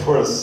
1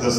10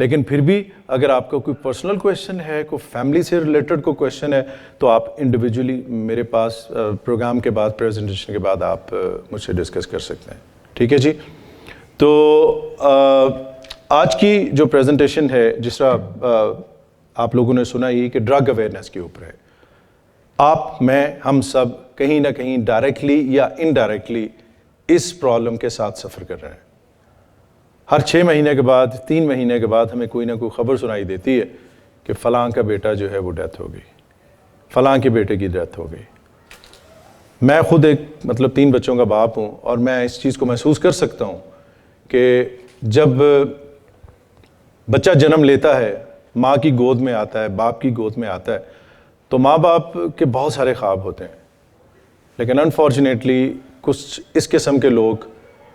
لیکن پھر بھی اگر آپ کا کوئی پرسنل کویشچن ہے, کوئی فیملی سے ریلیٹڈ کوئی کویشچن ہے, تو آپ انڈیویجولی میرے پاس پروگرام کے بعد, پریزنٹیشن کے بعد آپ مجھ سے ڈسکس کر سکتے ہیں. ٹھیک ہے جی. تو آج کی جو پریزنٹیشن ہے, جس طرح آپ لوگوں نے سنا ہی کہ ڈرگ اویئرنیس کے اوپر ہے. آپ, میں, ہم سب کہیں نہ کہیں ڈائریکٹلی یا انڈائریکٹلی اس پرابلم کے ساتھ سفر کر رہے ہیں. ہر 6 مہینے کے بعد, 3 مہینے کے بعد ہمیں کوئی نہ کوئی خبر سنائی دیتی ہے کہ فلاں کا بیٹا جو ہے وہ ڈیتھ ہو گئی, فلاں کے بیٹے کی ڈیتھ ہو گئی. میں خود ایک 3 بچوں کا باپ ہوں, اور میں اس چیز کو محسوس کر سکتا ہوں کہ جب بچہ جنم لیتا ہے, ماں کی گود میں آتا ہے, باپ کی گود میں آتا ہے, تو ماں باپ کے بہت سارے خواب ہوتے ہیں. لیکن انفارچونیٹلی کچھ اس قسم کے لوگ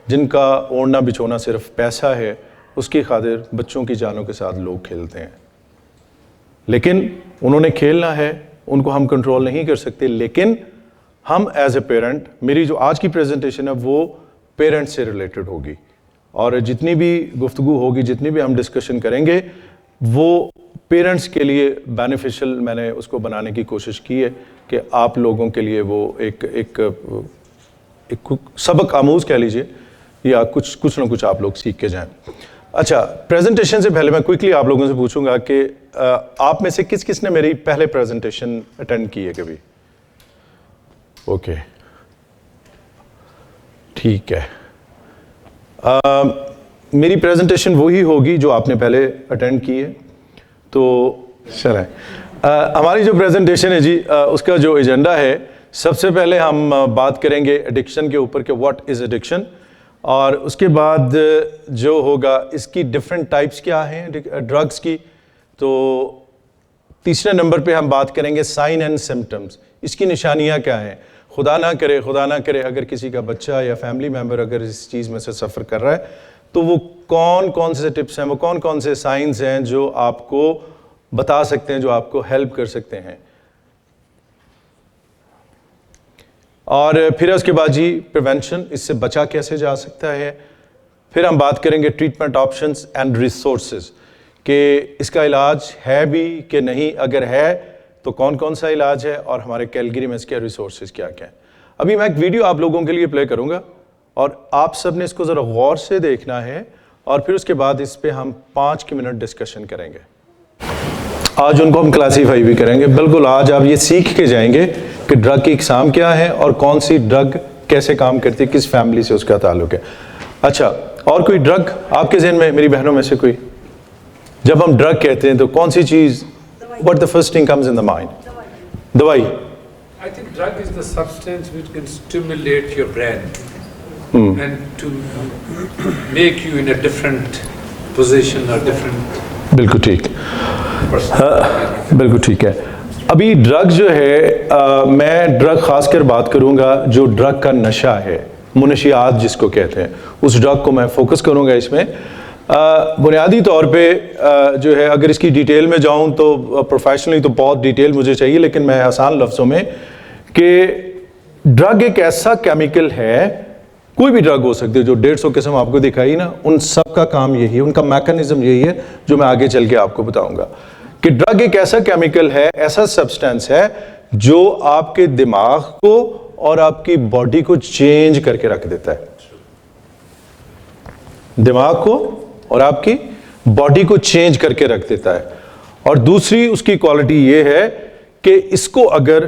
جن کا اوڑھنا بچھونا صرف پیسہ ہے, اس کی خاطر بچوں کی جانوں کے ساتھ لوگ کھیلتے ہیں. لیکن انہوں نے کھیلنا ہے, ان کو ہم کنٹرول نہیں کر سکتے. لیکن ہم ایز اے پیرنٹ, میری جو آج کی پریزنٹیشن ہے وہ پیرنٹ سے ریلیٹڈ ہوگی, اور جتنی بھی گفتگو ہوگی, جتنی بھی ہم ڈسکشن کریں گے, وہ پیرنٹس کے لیے بینیفیشل میں نے اس کو بنانے کی کوشش کی ہے کہ آپ لوگوں کے لیے وہ ایک سبق آموز کہہ لیجئے, یا کچھ نہ کچھ آپ لوگ سیکھ کے جائیں. اچھا, پریزنٹیشن سے پہلے میں کوئکلی آپ لوگوں سے پوچھوں گا کہ آپ میں سے کس نے میری پہلے پریزنٹیشن اٹینڈ کی ہے کبھی؟ اوکے, ٹھیک ہے. میری پریزنٹیشن وہی ہوگی جو آپ نے پہلے اٹینڈ کی ہے. تو چلیں, ہماری جو پریزنٹیشن ہے جی, اس کا جو ایجنڈا ہے, سب سے پہلے ہم بات کریں گے ایڈکشن کے اوپر کہ واٹ از ایڈکشن, اور اس کے بعد جو ہوگا اس کی ڈفرینٹ ٹائپس کیا ہیں ڈرگس کی. تو تیسرے نمبر پہ ہم بات کریں گے سائن اینڈ سمپٹمس, اس کی نشانیاں کیا ہیں. خدا نہ کرے اگر کسی کا بچہ یا فیملی ممبر اگر اس چیز میں سے سفر کر رہا ہے, تو وہ کون سے ٹپس ہیں, وہ کون سے سائنز ہیں جو آپ کو بتا سکتے ہیں, جو آپ کو ہیلپ کر سکتے ہیں. اور پھر اس کے بعد جی پریونشن, اس سے بچا کیسے جا سکتا ہے. پھر ہم بات کریں گے ٹریٹمنٹ آپشنز اینڈ ریسورسز, کہ اس کا علاج ہے بھی کہ نہیں, اگر ہے تو کون سا علاج ہے, اور ہمارے کیلگری میں اس کے ریسورسز کیا ہیں. ابھی میں ایک ویڈیو آپ لوگوں کے لیے پلے کروں گا, اور آپ سب نے اس کو ذرا غور سے دیکھنا ہے, اور پھر اس کے بعد اس پہ ہم 5 منٹ ڈسکشن کریں گے. آج ان کو ہم کلاسیفائی بھی کریں گے. بالکل آج آپ یہ سیکھ کے جائیں گے کہ ڈرگ کی اقسام کیا ہے, اور کون سی ڈرگ کیسے کام کرتی ہے, کس فیملی سے اس کا تعلق ہے. اچھا, اور کوئی ڈرگ آپ کے ذہن میں, میری بہنوں میں سے کوئی, جب ہم ڈرگ کہتے ہیں تو کون سی چیز, what the first thing comes in the mind? دوائی. I think drug is the substance which can stimulate your brain and to make you in a different position or different. بالکل ٹھیک, بالکل ٹھیک ہے. ابھی ڈرگ جو ہے, میں ڈرگ خاص کر بات کروں گا جو ڈرگ کا نشہ ہے, منشیات جس کو کہتے ہیں, اس ڈرگ کو میں فوکس کروں گا اس میں. بنیادی طور پہ جو ہے, اگر اس کی ڈیٹیل میں جاؤں تو پروفیشنلی تو بہت ڈیٹیل مجھے چاہیے, لیکن میں آسان لفظوں میں کہ ڈرگ ایک ایسا کیمیکل ہے, کوئی بھی ڈرگ ہو سکتی ہے, جو 150 قسم آپ کو دکھائی نا, ان سب کا کام یہی ہے, ان کا میکانزم یہی ہے جو میں آگے چل کے آپ کو بتاؤں گا. کہ ڈرگ ایک ایسا کیمیکل ہے, ایسا سبسٹینس ہے جو آپ کے دماغ کو اور آپ کی باڈی کو چینج کر کے رکھ دیتا ہے. دماغ کو اور آپ کی باڈی کو چینج کر کے رکھ دیتا ہے. اور دوسری اس کی کوالٹی یہ ہے کہ اس کو اگر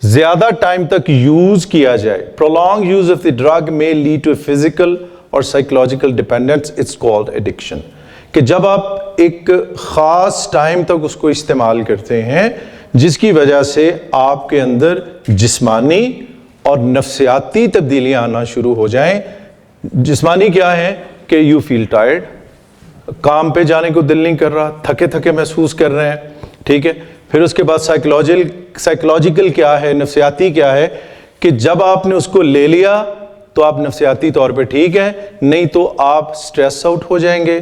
زیادہ ٹائم تک یوز کیا جائے, prolonged use of the drug may lead to a physical or psychological dependence, it's called addiction. کہ جب آپ ایک خاص ٹائم تک اس کو استعمال کرتے ہیں, جس کی وجہ سے آپ کے اندر جسمانی اور نفسیاتی تبدیلیاں آنا شروع ہو جائیں. جسمانی کیا ہے کہ you feel tired, کام پہ جانے کو دل نہیں کر رہا, تھکے محسوس کر رہے ہیں, ٹھیک ہے. پھر اس کے بعد سائیکولوجیکل کیا ہے, نفسیاتی کیا ہے, کہ جب آپ نے اس کو لے لیا تو آپ نفسیاتی طور پہ ٹھیک ہیں, نہیں تو آپ سٹریس آؤٹ ہو جائیں گے,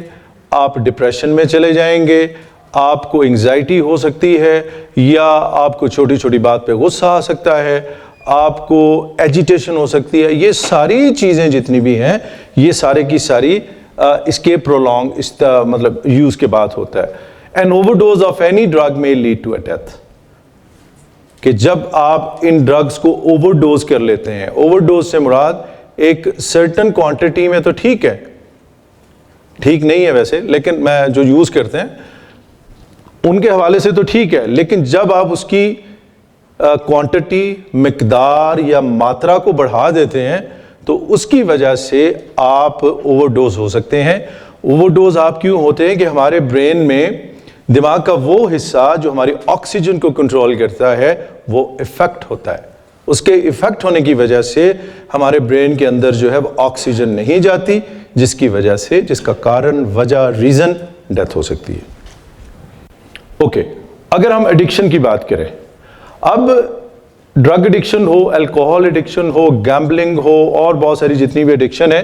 آپ ڈپریشن میں چلے جائیں گے, آپ کو انگزائٹی ہو سکتی ہے, یا آپ کو چھوٹی چھوٹی بات پہ غصہ آ سکتا ہے, آپ کو ایجیٹیشن ہو سکتی ہے. یہ ساری چیزیں جتنی بھی ہیں, یہ سارے کی ساری اس کے پرولونگ مطلب یوز کے بعد ہوتا ہے. An overdose of any drug may lead to a death. کہ جب آپ ان ڈرگز کو اوور ڈوز کر لیتے ہیں, اوور ڈوز سے مراد ایک سرٹن کوانٹٹی میں تو ٹھیک ہے, ٹھیک نہیں ہے ویسے, لیکن میں جو یوز کرتے ہیں ان کے حوالے سے تو ٹھیک ہے, لیکن جب آپ اس کی کوانٹٹی, مقدار یا ماترا کو بڑھا دیتے ہیں تو اس کی وجہ سے آپ اوور ڈوز ہو سکتے ہیں. اوور ڈوز آپ کیوں ہوتے ہیں کہ ہمارے برین میں دماغ کا وہ حصہ جو ہماری آکسیجن کو کنٹرول کرتا ہے وہ افیکٹ ہوتا ہے. اس کے افیکٹ ہونے کی وجہ سے ہمارے برین کے اندر جو ہے وہ آکسیجن نہیں جاتی, جس کی وجہ سے, جس کا کارن, وجہ, ریزن ڈیتھ ہو سکتی ہے. اوکے, اگر ہم ایڈکشن کی بات کریں, اب ڈرگ ایڈکشن ہو, الکوہول ایڈکشن ہو, گیمبلنگ ہو, اور بہت ساری جتنی بھی ایڈکشن ہے,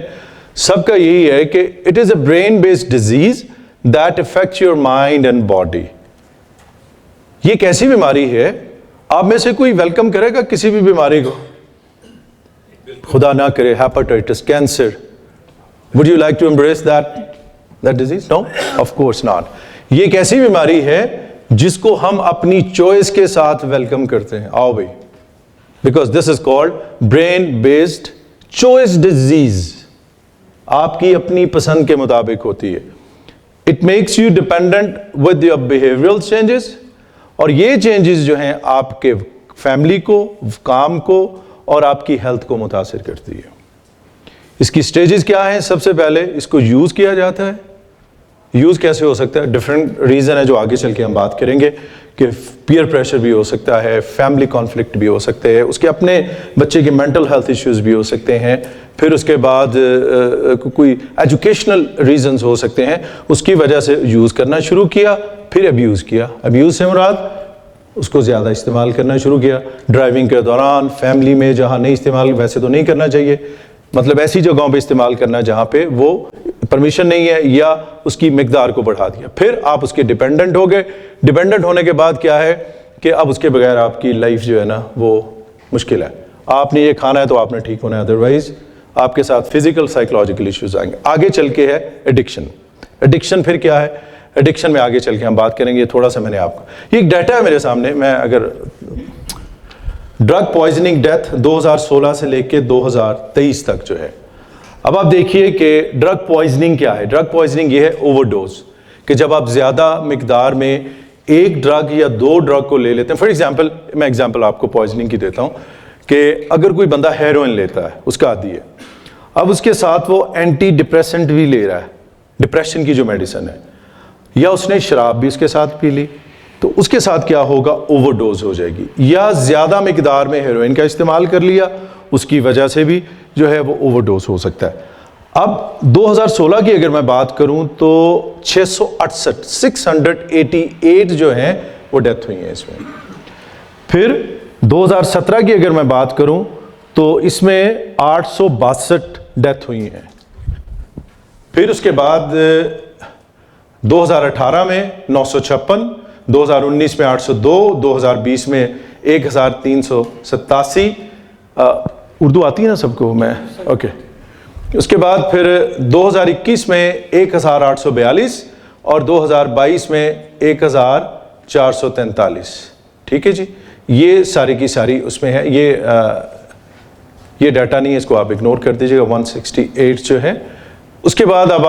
سب کا یہی ہے کہ it is a brain based disease that affects your mind and body. یہ کیسی بیماری ہے؟ آپ میں سے کوئی ویلکم کرے گا کسی بھی بیماری کو؟ خدا نہ کرے hepatitis, cancer, would you like to embrace that disease? No, of course not. یہ ایک ایسی بیماری ہے جس کو ہم اپنی چوائس کے ساتھ ویلکم کرتے ہیں, آؤ بھائی, because this is called brain based choice disease. آپ کی اپنی پسند کے مطابق ہوتی ہے. It makes you dependent with your behavioral changes, اور یہ چینجز جو ہیں آپ کے فیملی کو, کام کو اور آپ کی ہیلتھ کو متاثر کرتی ہے. اس کی سٹیجز کیا ہیں؟ سب سے پہلے اس کو یوز کیا جاتا ہے. یوز کیسے ہو سکتا ہے؟ ڈفرینٹ ریزن ہے جو آگے چل کے ہم بات کریں گے, کہ پیئر پریشر بھی ہو سکتا ہے, فیملی کانفلکٹ بھی ہو سکتے ہیں, اس کے اپنے بچے کے مینٹل ہیلتھ ایشوز بھی ہو سکتے ہیں, پھر اس کے بعد کوئی ایجوکیشنل ریزنز ہو سکتے ہیں, اس کی وجہ سے یوز کرنا شروع کیا, پھر ابیوز کیا. ابیوز سے مراد اس کو زیادہ استعمال کرنا شروع کیا, ڈرائیونگ کے دوران, فیملی میں جہاں نہیں استعمال, ویسے تو نہیں کرنا چاہیے, مطلب ایسی جگہوں پہ استعمال کرنا جہاں پہ وہ پرمیشن نہیں ہے, یا اس کی مقدار کو بڑھا دیا. پھر آپ اس کے ڈیپینڈنٹ ہو گئے. ڈیپینڈنٹ ہونے کے بعد کیا ہے کہ اب اس کے بغیر آپ کی لائف جو ہے نا وہ مشکل ہے. آپ نے یہ کھانا ہے تو آپ نے ٹھیک ہونا ہے, ادروائز آپ کے ساتھ فزیکل سائیکولوجیکل ایشوز آئیں گے. آگے چل کے ہے ایڈکشن. ایڈکشن پھر کیا ہے؟ ایڈکشن میں آگے چل کے ہم بات کریں گے. تھوڑا سا میں نے آپ کو, یہ ایک ڈیٹا ہے میرے سامنے, میں اگر ڈرگ پوائزننگ ڈیتھ 2016 سے لے کے 2023 تک جو ہے, اب آپ دیکھیے کہ ڈرگ پوائزننگ کیا ہے. ڈرگ پوائزننگ یہ ہے اوور ڈوز, کہ جب آپ زیادہ مقدار میں ایک ڈرگ یا دو ڈرگ کو لے لیتے ہیں. فار ایگزامپل, میں ایگزامپل آپ کو پوائزننگ کی دیتا ہوں, کہ اگر کوئی بندہ ہیروئن لیتا ہے, اس کا عادی ہے, اب اس کے ساتھ وہ اینٹی ڈپریسنٹ بھی لے رہا ہے, ڈپریشن کی جو میڈیسن ہے, یا اس نے شراب بھی اس کے ساتھ پی لی, تو اس کے ساتھ کیا ہوگا؟ اوور ڈوز ہو جائے گی. یا زیادہ مقدار میں ہیروئن کا استعمال کر لیا, اس کی وجہ سے بھی جو ہے وہ اوور ڈوز ہو سکتا ہے. اب 2016 کی اگر میں بات کروں تو 688 جو ہیں وہ ڈیتھ ہوئی ہیں اس میں. پھر 2017 کی اگر میں بات کروں تو اس میں 862 ڈیتھ ہوئی ہیں. پھر اس کے بعد 2018 میں 956, 2019 میں 802, 2020 میں 1387. اردو آتی ہے نا سب کو؟ میں اوکے. اس کے بعد پھر 2021 میں 1842 اور 2022 میں 1443. ٹھیک ہے جی, یہ ساری کی ساری اس میں ہے. یہ ڈیٹا نہیں ہے, اس کو آپ اگنور کر دیجیے گا. 168 جو ہے. اس کے بعد اب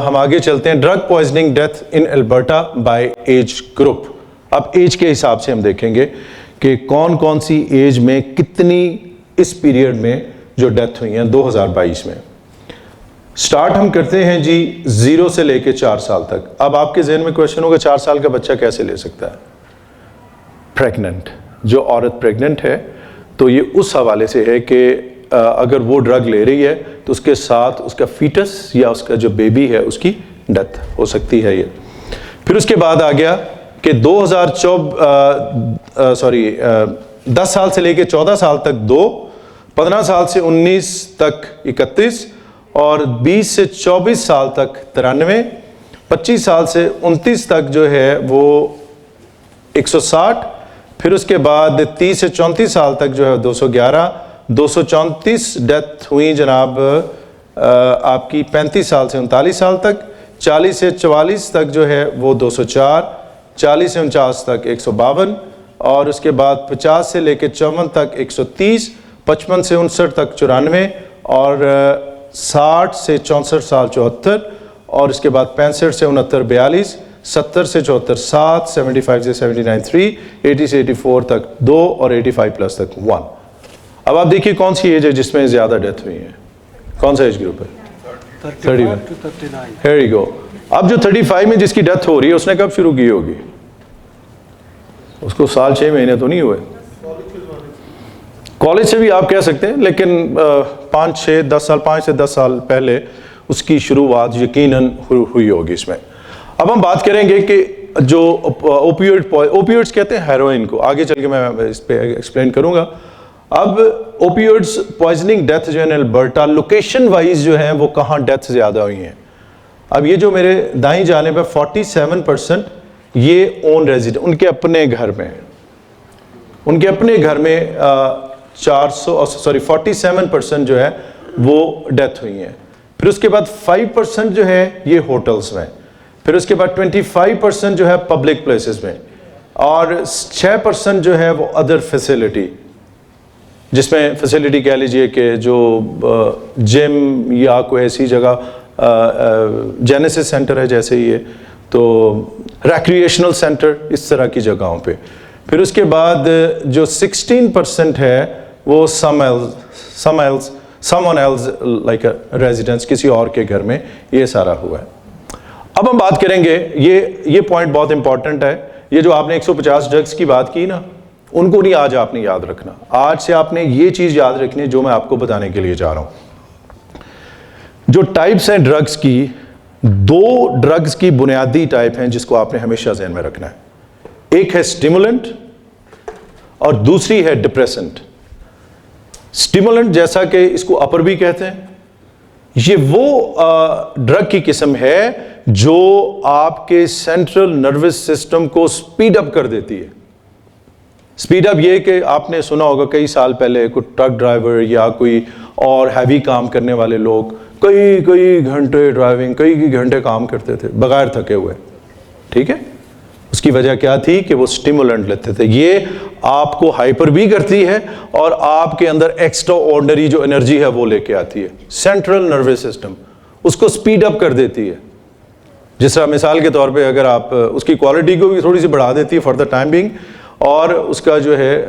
ہم آگے چلتے ہیں. Drug poisoning death in Alberta by age group. اب ایج کے حساب سے ہم دیکھیں گے کہ کون کون سی ایج میں کتنی اس پیریڈ میں جو ڈیتھ ہوئی ہیں 2022 میں. سٹارٹ ہم کرتے ہیں جی 0 سے لے کے 4 سال تک. اب آپ کے ذہن میں کویشچن ہوگا 4 سال کا بچہ کیسے لے سکتا ہے؟ پریگننٹ, جو عورت پریگننٹ ہے تو یہ اس حوالے سے ہے کہ اگر وہ ڈرگ لے رہی ہے تو اس کے ساتھ اس کا فیٹس یا اس کا جو بیبی ہے اس کی ڈیتھ ہو سکتی ہے. یہ پھر اس کے بعد آ گیا کہ 10 سال سے لے کے 14 سال تک 2, 15 سال سے 19 تک 31, اور 20 سے 24 سال تک 93, 25 سال سے 29 تک جو ہے وہ 160. پھر اس کے بعد 30 سے 34 سال تک جو ہے 211, 234 ڈیتھ ہوئی جناب آپ کی 35 سال سے 39 سال تک، 40 سے 44 تک جو ہے وہ 204، 40 سے 49 تک 152، اور اس کے بعد 50 سے لے کے 54 تک 130، 55 سے 59 تک 94، اور 60 سے 64 سال 74، اور اس کے بعد 65 سے 69 42، 70 سے 74 7، 75 سے 79 3، 80 سے 84 تک 2، اور 85 پلس تک 1۔ اب آپ دیکھیے کون سی ایج ہے جس میں زیادہ ڈیتھ ہوئی ہے، کون سا ایج گروپ ہے؟ 31۔ Here you go. اب جو 35 میں جس کی ڈیتھ ہو رہی ہے اس نے کب شروع کی ہوگی؟ اس کو سال 6 مہینے تو نہیں ہوئے، کالج سے بھی آپ کہہ سکتے ہیں، لیکن 5 سے 10 سال پہلے اس کی شروعات یقیناً ہوئی ہوگی اس میں۔ اب ہم بات کریں گے کہ جو اوپیوئڈز کہتے ہیں ہیروئن کو، آگے چل کے میں اس پہ ایکسپلین کروں گا۔ اب اوپیوئڈز پوائزننگ ڈیتھ جو ہے البرٹا لوکیشن وائز جو ہیں وہ کہاں ڈیتھ زیادہ ہوئی ہیں۔ اب یہ جو میرے دائیں جانب ہے 47% یہ اون ریزیڈنٹ، ان کے اپنے گھر میں، ان کے اپنے گھر میں 47% جو ہے وہ ڈیتھ ہوئی ہیں۔ پھر اس کے بعد 5% جو ہے یہ ہوٹلز میں، پھر اس کے بعد 25% جو ہے پبلک پلیسز میں، اور 6% جو ہے وہ ادر فیسیلٹی، جس میں فیسیلٹی کہہ لیجئے کہ جو جم یا کوئی ایسی جگہ، جینیسس سینٹر ہے جیسے یہ، تو ریکریشنل سینٹر، اس طرح کی جگہوں پہ۔ پھر اس کے بعد جو 16% ہے وہ someone else like a residence، کسی اور کے گھر میں، یہ سارا ہوا ہے۔ اب ہم بات کریں گے، یہ پوائنٹ بہت امپورٹنٹ ہے، یہ جو آپ نے 150 ڈرگز کی بات کی نا، ان کو نہیں آج آپ نے یاد رکھنا، آج سے آپ نے یہ چیز یاد رکھنی ہے جو میں آپ کو بتانے کے لیے جا رہا ہوں۔ جو ٹائپس ہیں ڈرگز کی، 2 ڈرگز کی بنیادی ٹائپ ہیں جس کو آپ نے ہمیشہ ذہن میں رکھنا ہے، ایک ہے سٹیمولنٹ اور دوسری ہے ڈپریسنٹ۔ سٹیمولنٹ جیسا کہ اس کو اپر بھی کہتے ہیں، یہ وہ ڈرگ کی قسم ہے جو آپ کے سینٹرل نروس سسٹم کو سپیڈ اپ کر دیتی ہے۔ سپیڈ اپ یہ کہ آپ نے سنا ہوگا کئی سال پہلے کوئی ٹرک ڈرائیور یا کوئی اور ہیوی کام کرنے والے لوگ کئی گھنٹے ڈرائیونگ، کئی گھنٹے کام کرتے تھے بغیر تھکے ہوئے، ٹھیک ہے؟ اس کی وجہ کیا تھی کہ وہ سٹیمولنٹ لیتے تھے۔ یہ آپ کو ہائپر بھی کرتی ہے اور آپ کے اندر ایکسٹرا آرڈنری جو انرجی ہے وہ لے کے آتی ہے، سینٹرل نروس سسٹم اس کو سپیڈ اپ کر دیتی ہے۔ جس طرح مثال کے طور پہ اگر آپ اس کی کوالٹی کو بھی تھوڑی سی بڑھا دیتی ہے فار دا ٹائم بینگ، اور اس کا جو ہے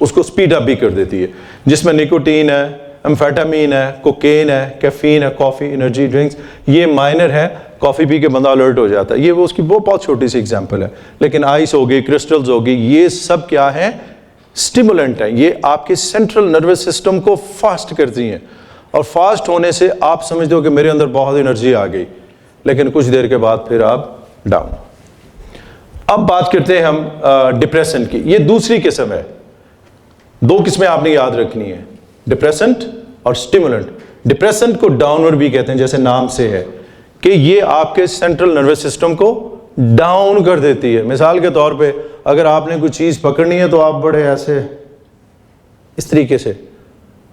اس کو سپیڈ اپ بھی کر دیتی ہے، جس میں نکوٹین ہے، امفیٹامین ہے، کوکین ہے، کیفین ہے، کافی، انرجی ڈرنکس، یہ مائنر ہے، کافی پی کے بندہ الرٹ ہو جاتا ہے، یہ وہ اس کی بہت چھوٹی سی ایگزامپل ہے۔ لیکن آئس ہوگی، کرسٹلز ہوگی، یہ سب کیا ہیں؟ سٹیمولنٹ ہیں، یہ آپ کے سینٹرل نروس سسٹم کو فاسٹ کرتی ہیں، اور فاسٹ ہونے سے آپ سمجھتے ہو کہ میرے اندر بہت انرجی آ گئی، لیکن کچھ دیر کے بعد پھر آپ ڈاؤن۔ اب بات کرتے ہیں ہم ڈپریشن کی، یہ دوسری قسم ہے، 2 قسمیں آپ نے یاد رکھنی ہے، ڈپریسنٹ اور سٹیمولنٹ۔ ڈپریسنٹ کو ڈاؤنورڈ بھی کہتے ہیں، جیسے نام سے ہے کہ یہ آپ کے سینٹرل نروس سسٹم کو ڈاؤن کر دیتی ہے۔ مثال کے طور پہ اگر آپ نے کوئی چیز پکڑنی ہے تو آپ بڑے ایسے اس طریقے سے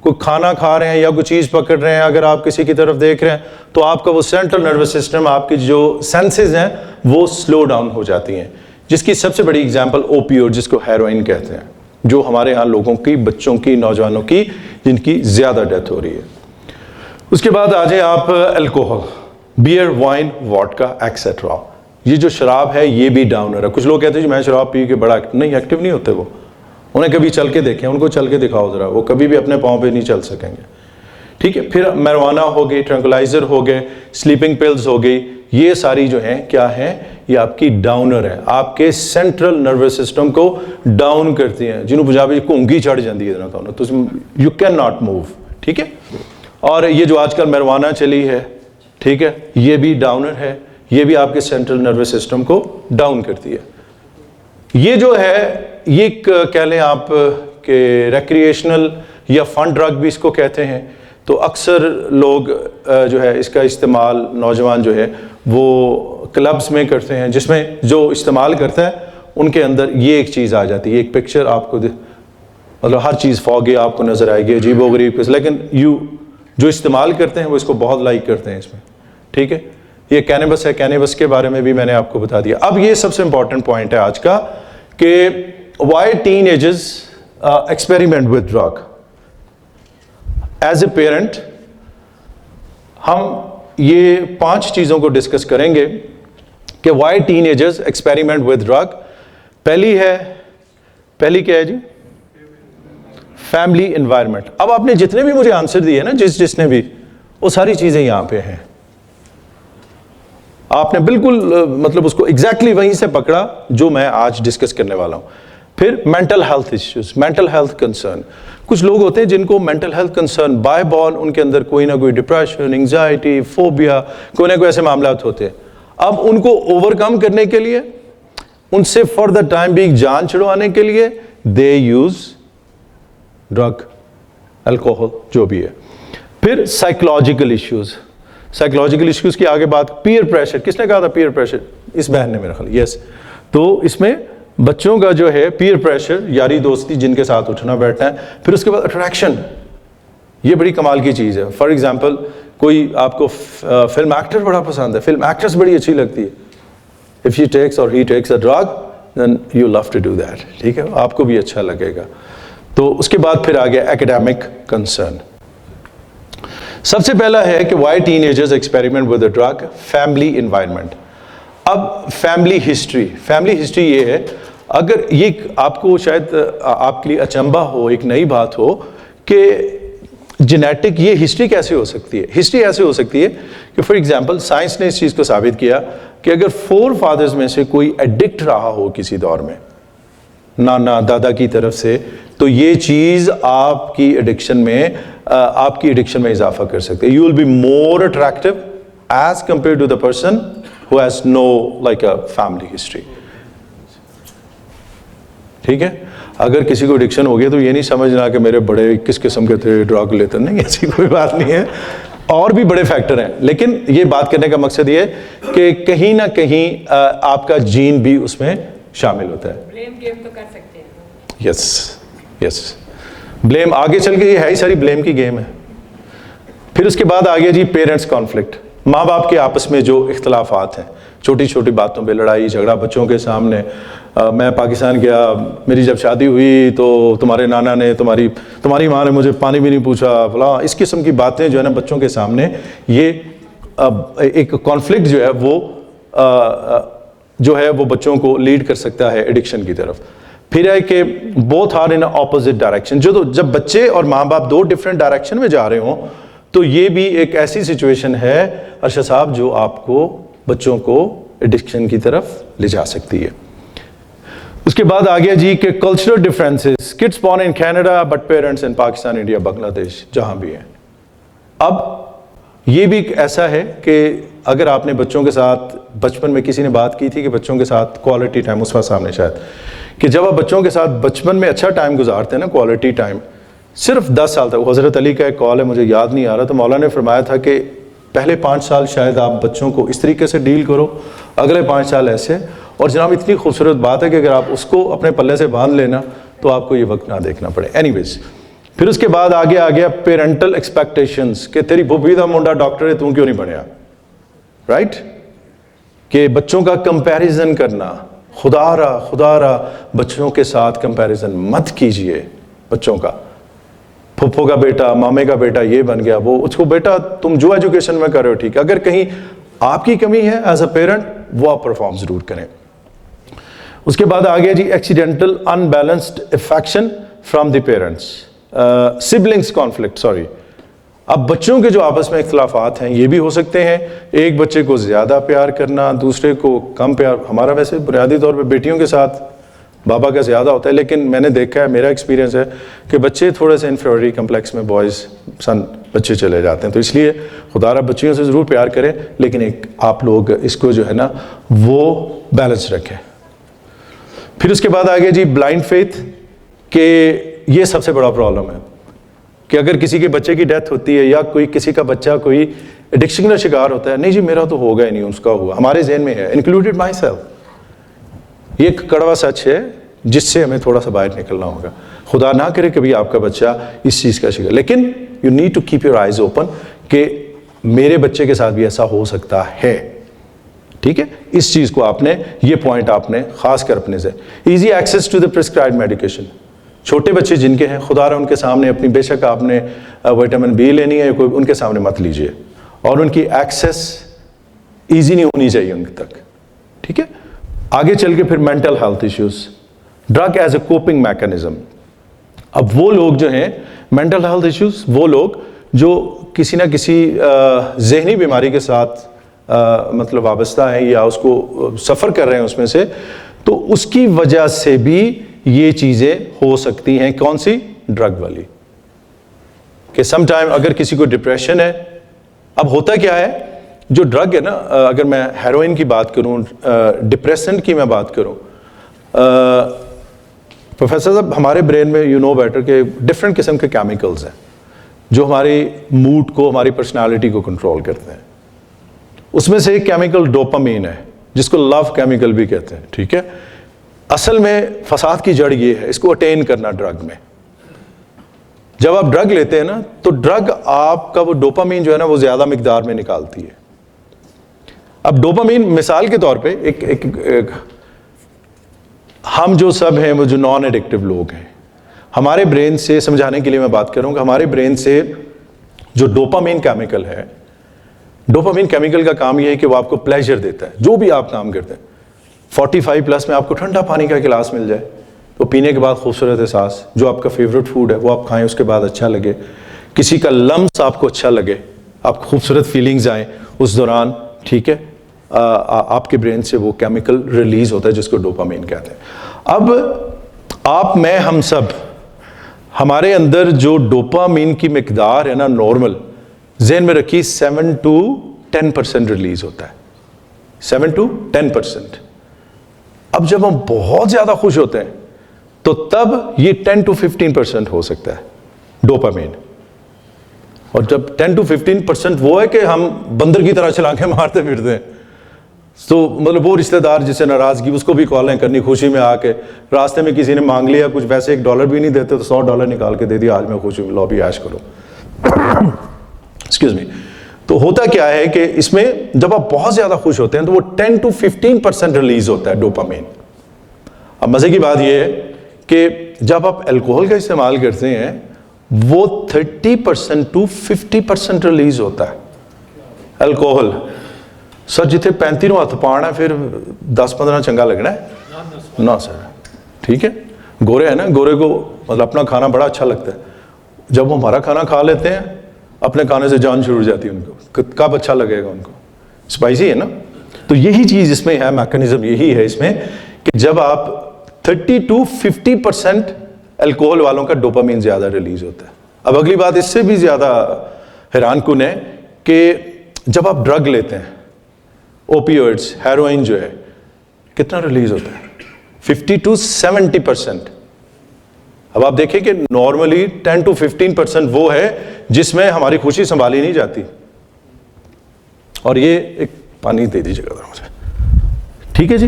کوئی کھانا کھا رہے ہیں یا کوئی چیز پکڑ رہے ہیں، اگر آپ کسی کی طرف دیکھ رہے ہیں تو آپ کا وہ سینٹرل نروس سسٹم، آپ کی جو سینسز ہیں وہ سلو ڈاؤن ہو جاتی ہیں، جس کی سب سے بڑی اگزامپل اوپیوڈ جس کو ہیروئن کہتے ہیں، جو ہمارے ہاں لوگوں کی، بچوں کی، نوجوانوں کی، جن کی زیادہ ڈیتھ ہو رہی ہے۔ اس کے بعد آ جائیں آپ الکوہل، بیئر، وائن، واڈکا ایکسیٹرا۔ یہ جو شراب ہے یہ بھی ڈاؤنر ہے۔ کچھ لوگ کہتے ہیں جی میں شراب پی کے بڑا نہیں، ایکٹیو نہیں ہوتے وہ، انہیں کبھی چل کے دیکھیں، ان کو چل کے دکھاؤ ذرا، وہ کبھی بھی اپنے پاؤں پہ نہیں چل سکیں گے، ٹھیک ہے؟ پھر میروانا ہو گئی، ٹرنکلائزر ہو گئے، سلیپنگ پلز ہو گئی، یہ ساری جو ہیں کیا ہیں؟ یہ آپ کی ڈاؤنر ہیں، آپ کے سینٹرل نروس سسٹم کو ڈاؤن کرتی ہیں، جنہوں پنجابی کونگی چڑھ جاندی ہے تو یو کین ناٹ موو، ٹھیک ہے؟ اور یہ جو آج کل میروانا چلی ہے، ٹھیک ہے، یہ بھی ڈاؤنر ہے، یہ بھی آپ کے سینٹرل نروس سسٹم کو ڈاؤن کرتی ہے۔ یہ جو ہے یہ کہہ لیں آپ کہ ریکریشنل یا فن ڈرگ بھی اس کو کہتے ہیں، تو اکثر لوگ جو ہے اس کا استعمال، نوجوان جو ہے وہ کلبز میں کرتے ہیں، جس میں جو استعمال کرتا ہے ان کے اندر یہ ایک چیز آ جاتی ہے، ایک پکچر آپ کو مطلب ہر چیز فوگی آپ کو نظر آئے گی، عجیب و غریب، لیکن یو جو استعمال کرتے ہیں وہ اس کو بہت لائک کرتے ہیں اس میں. ٹھیک ہے, یہ کینیبس ہے, کینیبس کے بارے میں بھی میں نے آپ کو بتا دیا. اب یہ سب سے امپورٹنٹ پوائنٹ ہے آج کا کہ why teenagers experiment with drug. As a parent ہم یہ 5 چیزوں کو ڈسکس کریں گے کہ why teenagers experiment with drug. پہلی کیا ہے جی؟ Family environment. اب آپ نے جتنے بھی مجھے آنسر دیے نا, جس نے بھی, وہ ساری چیزیں یہاں پہ ہیں. آپ نے بالکل مطلب اس کو ایگزیکٹلی وہیں سے پکڑا جو میں آج ڈسکس کرنے والا ہوں. پھر mental health issues, mental health concern. کچھ لوگ ہوتے ہیں جن کو mental health concern by born, ان کے اندر کوئی نہ کوئی ڈپریشن, انگزائٹی, فوبیا, کوئی نہ کوئی ایسے معاملات ہوتے ہیں. اب ان کو اوور کم کرنے کے لیے, ان سے فار دا ٹائم بھی جان چھڑوانے کے لیے دے یوز ڈرگ, الکوہل, جو بھی ہے. پھر سائیکولوجیکل ایشوز. سائیکولوجیکل ایشوز کی آگے بات. Peer pressure. کس نے کہا تھا پیئر پریشر؟ اس بہن نے میرا خیال. یس. تو اس میں بچوں کا جو ہے پیئر پریشر, یاری دوستی, جن کے ساتھ اٹھنا بیٹھنا ہے. پھر اس کے بعد اٹریکشن. یہ بڑی کمال کی چیز ہے. فار ایگزامپل کوئی آپ کو فلم ایکٹر بڑا پسند ہے, فلم ایکٹریس بڑی اچھی لگتی ہے. if she takes or he takes a drug then you love to do that. ٹھیک ہے, آپ کو بھی اچھا لگے گا. تو اس کے بعد پھر آ گیا ایکیڈیمک کنسرن. سب سے پہلا ہے کہ why teenagers experiment with a drug. Family environment. اب فیملی ہسٹری. فیملی ہسٹری یہ ہے, اگر یہ آپ کو شاید آپ کے لیے اچنبھا ہو, ایک نئی بات ہو کہ جینیٹک یہ ہسٹری کیسے ہو سکتی ہے. ہسٹری ایسے ہو سکتی ہے کہ فار ایگزامپل سائنس نے اس چیز کو ثابت کیا کہ اگر 4 فادرز میں سے کوئی ایڈکٹ رہا ہو کسی دور میں, نانا دادا کی طرف سے, تو یہ چیز آپ کی ایڈکشن میں اضافہ کر سکتے. You will be more attractive as compare to the person who has no like a family history. ٹھیک ہے, اگر کسی کو ایڈکشن ہو گیا تو یہ نہیں سمجھنا کہ میرے بڑے کس قسم کے تھے ڈرگ لیتے, نہیں, ایسی کوئی بات نہیں ہے. اور بھی بڑے فیکٹر ہیں, لیکن یہ بات کرنے کا مقصد یہ ہے کہ کہیں نہ کہیں آپ کا جین بھی اس میں شامل ہوتا ہے. بلیم گیم تو کر سکتے ہیں. یس. بلیم آگے چل کے یہ ہے ہی ساری بلیم کی گیم ہے. پھر اس کے بعد آ گیا جی پیرنٹس کانفلکٹ. ماں باپ کے آپس میں جو اختلافات ہیں, چھوٹی چھوٹی باتوں پہ لڑائی جھگڑا بچوں کے سامنے. میں پاکستان گیا, میری جب شادی ہوئی تو تمہارے نانا نے, تمہاری ماں نے مجھے پانی بھی نہیں پوچھا, فلاں, اس قسم کی باتیں جو ہے نا بچوں کے سامنے, یہ ایک کانفلکٹ جو ہے وہ بچوں کو لیڈ کر سکتا ہے ایڈکشن کی طرف. پھر ہے کہ both are in opposite direction. جب بچے اور ماں باپ 2 ڈفرینٹ ڈائریکشن میں جا رہے ہوں تو یہ بھی ایک ایسی سچویشن ہے ارشد صاحب جو آپ کو بچوں کو ایڈکشن کی طرف لے جا سکتی ہے. اس کے بعد آ گیا جی کہ cultural differences. Kids born in Canada but parents in Pakistan, India, Bangladesh, جہاں بھی ہیں. اب یہ بھی ایسا ہے کہ اگر آپ نے بچوں کے ساتھ بچپن میں, کسی نے بات کی تھی کہ بچوں کے ساتھ کوالٹی ٹائم, اس وقت سامنے شاید, کہ جب آپ بچوں کے ساتھ بچپن میں اچھا ٹائم گزارتے ہیں نا, کوالٹی ٹائم, صرف 10 سال تک. حضرت علی کا ایک کال ہے, مجھے یاد نہیں آ رہا, تو مولانا نے فرمایا تھا کہ پہلے 5 سال شاید آپ بچوں کو اس طریقے سے ڈیل کرو, اگلے 5 سال ایسے. اور جناب اتنی خوبصورت بات ہے کہ اگر آپ اس کو اپنے پلے سے باندھ لینا تو آپ کو یہ وقت نہ دیکھنا پڑے. اینی ویز, پھر اس کے بعد آگے آ گیا پیرنٹل ایکسپیکٹیشنز, کہ تیری بھوبی دا منڈا ڈاکٹر ہے, تم کیوں نہیں بنیا, رائٹ. کہ بچوں کا کمپیریزن کرنا. خدا را بچوں کے ساتھ کمپیریزن مت کیجئے. بچوں کا پھپھو کا بیٹا, مامے کا بیٹا یہ بن گیا, وہ, اس کو بیٹا تم جو ایجوکیشن میں کر رہے ہو ٹھیک ہے, اگر کہیں آپ کی کمی ہے ایز اے پیرنٹ, وہ آپ پرفارم ضرور کریں. اس کے بعد آ گیا جی accidental imbalanced affection from the parents. Siblings conflict, sorry. اب بچوں کے جو آپس میں اختلافات ہیں یہ بھی ہو سکتے ہیں. ایک بچے کو زیادہ پیار کرنا, دوسرے کو کم پیار. ہمارا ویسے بنیادی طور پہ بیٹیوں کے ساتھ بابا کا زیادہ ہوتا ہے, لیکن میں نے دیکھا ہے, میرا ایکسپیرینس ہے کہ بچے تھوڑے سے انفیریٹی کمپلیکس میں بوائز بچے چلے جاتے ہیں. تو اس لیے خدا را بچیوں سے ضرور پیار کریں, لیکن ایک آپ لوگ اس کو جو ہے نا وہ بیلنس رکھیں. پھر اس کے بعد آ گیا جی بلائنڈ فیتھ, کہ یہ سب سے بڑا پرابلم ہے کہ اگر کسی کے بچے کی ڈیتھ ہوتی ہے یا کسی کا بچہ کوئی ایڈکشن کا شکار ہوتا ہے, نہیں جی میرا تو ہوگا ہی نہیں, اس کا ہوا. ہمارے ذہن میں ہے, انکلوڈیڈ مائی سیلف. یہ ایک کڑوا سچ ہے جس سے ہمیں تھوڑا سا باہر نکلنا ہوگا. خدا نہ کرے کبھی آپ کا بچہ اس چیز کا شکار, لیکن you need to keep your eyes open کہ میرے بچے کے ساتھ بھی ایسا ہو سکتا ہے. ٹھیک ہے, اس چیز کو آپ نے, یہ پوائنٹ آپ نے خاص کر اپنے سے. Easy access to the prescribed medication, چھوٹے بچے جن کے ہیں, خدا رہا ان کے سامنے اپنی, بے شک آپ نے وٹامن بی لینی ہے, کوئی ان کے سامنے مت لیجئے, اور ان کی ایکسیس ایزی نہیں ہونی چاہیے ان تک. ٹھیک ہے, آگے چل کے پھر mental health issues, drug as اے کوپنگ میکانزم. اب وہ لوگ جو ہیں مینٹل ہیلتھ ایشوز, وہ لوگ جو کسی نہ کسی ذہنی بیماری کے ساتھ مطلب وابستہ ہیں یا اس کو سفر کر رہے ہیں اس میں سے, تو اس کی وجہ سے بھی یہ چیزیں ہو سکتی ہیں. کون سی؟ ڈرگ والی. کہ سم ٹائم اگر کسی کو ڈپریشن ہے, اب ہوتا کیا ہے, جو ڈرگ ہے نا, اگر میں ہیروئن کی بات کروں, ڈپریسنٹ کی میں بات کروں, پروفیسر صاحب ہمارے برین میں یو نو بیٹر کہ ڈفرینٹ قسم کے کیمیکلز ہیں جو ہماری موڈ کو, ہماری پرسنالٹی کو کنٹرول کرتے ہیں. اس میں سے ایک کیمیکل ڈوپامین ہے جس کو لو کیمیکل بھی کہتے ہیں. ٹھیک ہے, اصل میں فساد کی جڑ یہ ہے, اس کو اٹین کرنا ڈرگ میں. جب آپ ڈرگ لیتے ہیں نا, تو ڈرگ آپ کا وہ ڈوپامین جو ہے نا وہ زیادہ مقدار میں نکالتی ہے. اب ڈوپامین مثال کے طور پہ ایک ہم جو سب ہیں وہ جو نان ایڈکٹیو لوگ ہیں, ہمارے برین سے سمجھانے کے لیے میں بات کروں کہ ہمارے برین سے جو ڈوپامین کیمیکل ہے, ڈوپامین کیمیکل کا کام یہ ہے کہ وہ آپ کو پلیجر دیتا ہے جو بھی آپ کام کرتے ہیں. 45+ میں آپ کو ٹھنڈا پانی کا گلاس مل جائے تو پینے کے بعد خوبصورت احساس, جو آپ کا فیوریٹ فوڈ ہے وہ آپ کھائیں, اس کے بعد اچھا لگے, کسی کا لمس آپ کو اچھا لگے, آپ خوبصورت فیلنگز آئیں اس دوران. ٹھیک ہے, آپ کے برین سے وہ کیمیکل ریلیز ہوتا ہے جس کو ڈوپامین کہتے ہیں. اب آپ, میں, ہم سب, ہمارے اندر جو ڈوپامین کی مقدار ہے نا نارمل, ذہن میں رکھیے 7 to 10% ریلیز ہوتا ہے. 7 to 10%. اب جب ہم بہت زیادہ خوش ہوتے ہیں تو تب یہ 10 to 15% ہو سکتا ہے ڈوپامین. اور جب 10 to 15% وہ ہے کہ ہم بندر کی طرح چھلانگیں مارتے پھرتے ہیں, تو مطلب وہ رشتہ دار جسے ناراضگی, اس کو بھی کالیں کرنی خوشی میں آ کے, راستے میں کسی نے مانگ لیا کچھ, ویسے $1 بھی نہیں دیتے تو $100 نکال کے دے دیا, آج میں خوشی میں, لو بھی عیش کرو. Excuse me. تو ہوتا کیا ہے کہ اس میں جب آپ بہت زیادہ خوش ہوتے ہیں تو وہ 10 to 15% ریلیز ہوتا ہے ڈوپامین. اب مزے کی بات یہ ہے کہ جب آپ الکوہل کا استعمال کرتے ہیں وہ 30% to 50% ریلیز ہوتا ہے الکوہل. سر جتنے 35 ہاتھ پانا ہے پھر 10-15 چنگا لگنا ہے نا سر. ٹھیک ہے, گورے ہیں نا, گورے کو مطلب اپنا کھانا بڑا اچھا لگتا ہے. جب وہ ہمارا کھانا کھا لیتے ہیں اپنے کھانے سے جان شروع ہو جاتی ہے ان کو, کب اچھا لگے گا ان کو, اسپائسی ہے نا. تو یہی چیز اس میں ہے, میکانزم یہی ہے اس میں کہ جب آپ 30 to 50% الکوہل والوں کا ڈوپامین زیادہ ریلیز ہوتا ہے. اب اگلی بات اس سے بھی زیادہ حیران کن ہے کہ جب آپ ڈرگ لیتے ہیں, اوپیوئڈز, ہیروئن جو ہے, کتنا ریلیز ہوتا ہے؟ 50 to 70%. اب آپ دیکھیں کہ نارملی 10 to 15% وہ ہے جس میں ہماری خوشی سنبھالی نہیں جاتی. اور یہ ایک پانی دے دیجیے گا مجھے, ٹھیک ہے جی.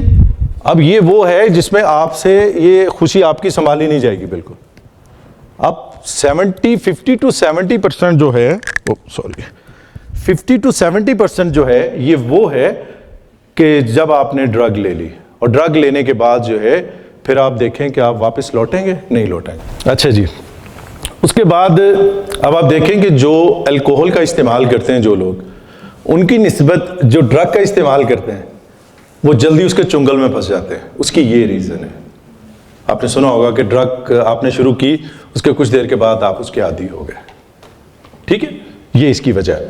اب یہ وہ ہے جس میں آپ سے یہ خوشی آپ کی سنبھالی نہیں جائے گی بالکل. اب 50 to 70% جو ہے, 50 to 70% جو ہے یہ وہ ہے کہ جب آپ نے ڈرگ لے لی, اور ڈرگ لینے کے بعد جو ہے پھر آپ دیکھیں کہ آپ واپس لوٹیں گے, نہیں لوٹیں گے. اچھا جی, اس کے بعد اب آپ دیکھیں کہ جو الکوہل کا استعمال کرتے ہیں جو لوگ, ان کی نسبت جو ڈرگ کا استعمال کرتے ہیں وہ جلدی اس کے چنگل میں پھنس جاتے ہیں. اس کی یہ ریزن ہے, آپ نے سنا ہوگا کہ ڈرگ آپ نے شروع کی, اس کے کچھ دیر کے بعد آپ اس کے عادی ہو گئے. ٹھیک ہے, یہ اس کی وجہ ہے.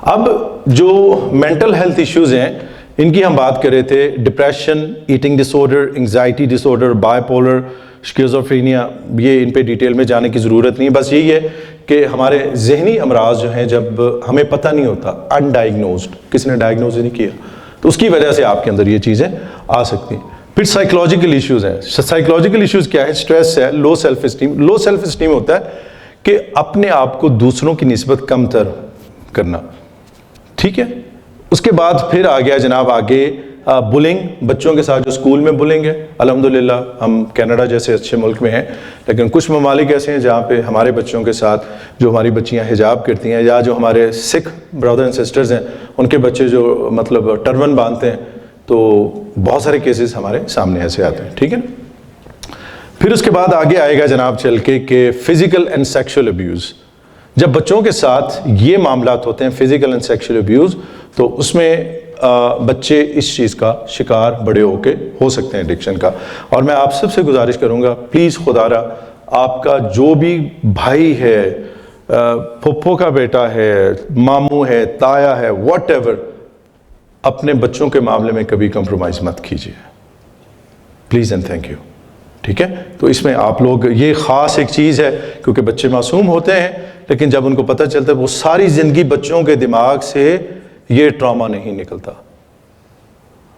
اب جو مینٹل ہیلتھ ایشوز ہیں ان کی ہم بات کر رہے تھے, depression, eating disorder, anxiety disorder, bipolar, schizophrenia, یہ ان پہ ڈیٹیل میں جانے کی ضرورت نہیں. بس یہی ہے کہ ہمارے ذہنی امراض جو ہیں جب ہمیں پتہ نہیں ہوتا, انڈائگنوزڈ, کسی نے ڈائگنوز نہیں کیا, تو اس کی وجہ سے آپ کے اندر یہ چیزیں آ سکتی ہیں. پھر سائیکلوجیکل ایشوز ہیں. سائیکلوجیکل ایشوز کیا ہے؟ اسٹریس ہے, low self esteem. Low self esteem ہوتا ہے کہ اپنے آپ کو دوسروں کی نسبت کم تر کرنا. ٹھیک ہے, اس کے بعد پھر آ گیا جناب آگے بلنگ بچوں کے ساتھ جو اسکول میں بلنگ ہے، الحمدللہ ہم کینیڈا جیسے اچھے ملک میں ہیں، لیکن کچھ ممالک ایسے ہیں جہاں پہ ہمارے بچوں کے ساتھ جو ہماری بچیاں حجاب کرتی ہیں، یا جو ہمارے سکھ برادر اینڈ سسٹرز ہیں ان کے بچے جو مطلب ٹربن باندھتے ہیں، تو بہت سارے کیسز ہمارے سامنے ایسے آتے ہیں. ٹھیک ہے. پھر اس کے بعد آگے آئے گا جناب چل کے کہ فزیکل اینڈ سیکشول ابیوز. جب بچوں کے ساتھ یہ معاملات ہوتے ہیں فزیکل اینڈ سیکشول ابیوز، تو اس میں بچے اس چیز کا شکار بڑے ہو کے ہو سکتے ہیں ایڈکشن کا. اور میں آپ سب سے گزارش کروں گا پلیز خدا را آپ کا جو بھی بھائی ہے، پھپھو کا بیٹا ہے، ماموں ہے، تایا ہے، واٹ ایور، اپنے بچوں کے معاملے میں کبھی کمپرومائز مت کیجیے پلیز اینڈ تھینک یو. ٹھیک ہے. تو اس میں آپ لوگ یہ خاص ایک چیز ہے، کیونکہ بچے معصوم ہوتے ہیں لیکن جب ان کو پتہ چلتا ہے وہ ساری زندگی بچوں کے دماغ سے یہ ٹراما نہیں نکلتا.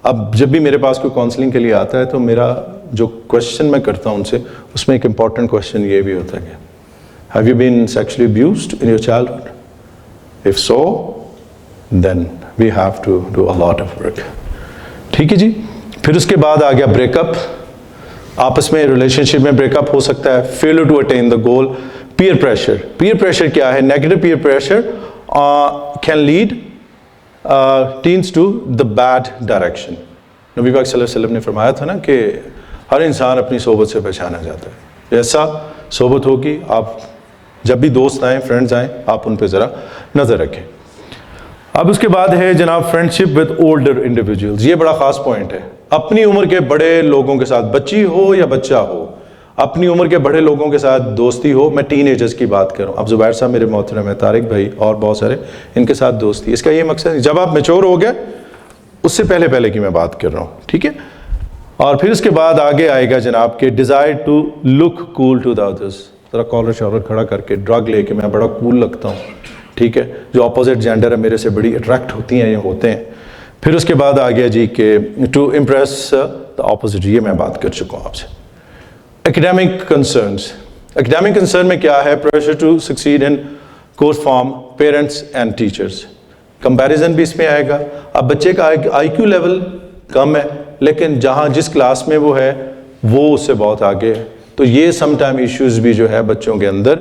اب جب بھی میرے پاس کوئی کاؤنسلنگ کے لیے آتا ہے تو میرا جو کوشچن میں کرتا ہوں ان سے، اس میں ایک امپورٹنٹ کوشچن یہ بھی ہوتا ہے کہ have you been sexually abused in your childhood? If so then we have to do a lot of work. ٹھیک ہے جی. پھر اس کے بعد آ گیا بریک اپ. آپس میں ریلیشن شپ میں بریک اپ ہو سکتا ہے. Failure to attain the goal. Peer pressure. Peer pressure کیا ہے؟ Negative peer pressure can lead teens to the bad direction. نبی پاک صلی اللہ علیہ وسلم نے فرمایا تھا نا کہ ہر انسان اپنی صحبت سے پہچانا جاتا ہے. ایسا صحبت ہوگی، آپ جب بھی دوست آئیں، فرینڈز آئیں، آپ ان پہ ذرا نظر رکھیں. اب اس کے بعد ہے جناب friend ship with older individuals. یہ بڑا خاص پوائنٹ ہے. اپنی عمر کے بڑے لوگوں کے ساتھ، بچی ہو یا بچہ ہو، اپنی عمر کے بڑے لوگوں کے ساتھ دوستی ہو. میں ٹین ایجرز کی بات کروں. اب زبیر صاحب میرے محترم ہیں، طارق بھائی اور بہت سارے، ان کے ساتھ دوستی. اس کا یہ مقصد ہے جب آپ میچور ہو گئے، اس سے پہلے کی میں بات کر رہا ہوں. ٹھیک ہے. اور پھر اس کے بعد آگے آئے گا جناب کہ desire to look cool to the others. ذرا کالر شالر کھڑا کر کے ڈرگ لے کے میں بڑا کول لگتا ہوں. ٹھیک ہے. جو اپوزٹ جینڈر ہے میرے سے بڑی اٹریکٹ ہوتی ہیں یا ہوتے ہیں. پھر اس کے بعد آ گیا جی کہ ٹو امپریس دا اپوزٹ. یہ میں بات کر چکا ہوں آپ سے. Academic concerns. ایکڈیمک کنسرن میں کیا ہے؟ Pressure to succeed in course from parents and teachers. Comparison بھی اس میں آئے گا. اب بچے کا آئی کیو لیول کم ہے لیکن جہاں جس کلاس میں وہ ہے وہ اس سے بہت آگے ہے. تو یہ سم ٹائم ایشوز بھی جو ہے بچوں کے اندر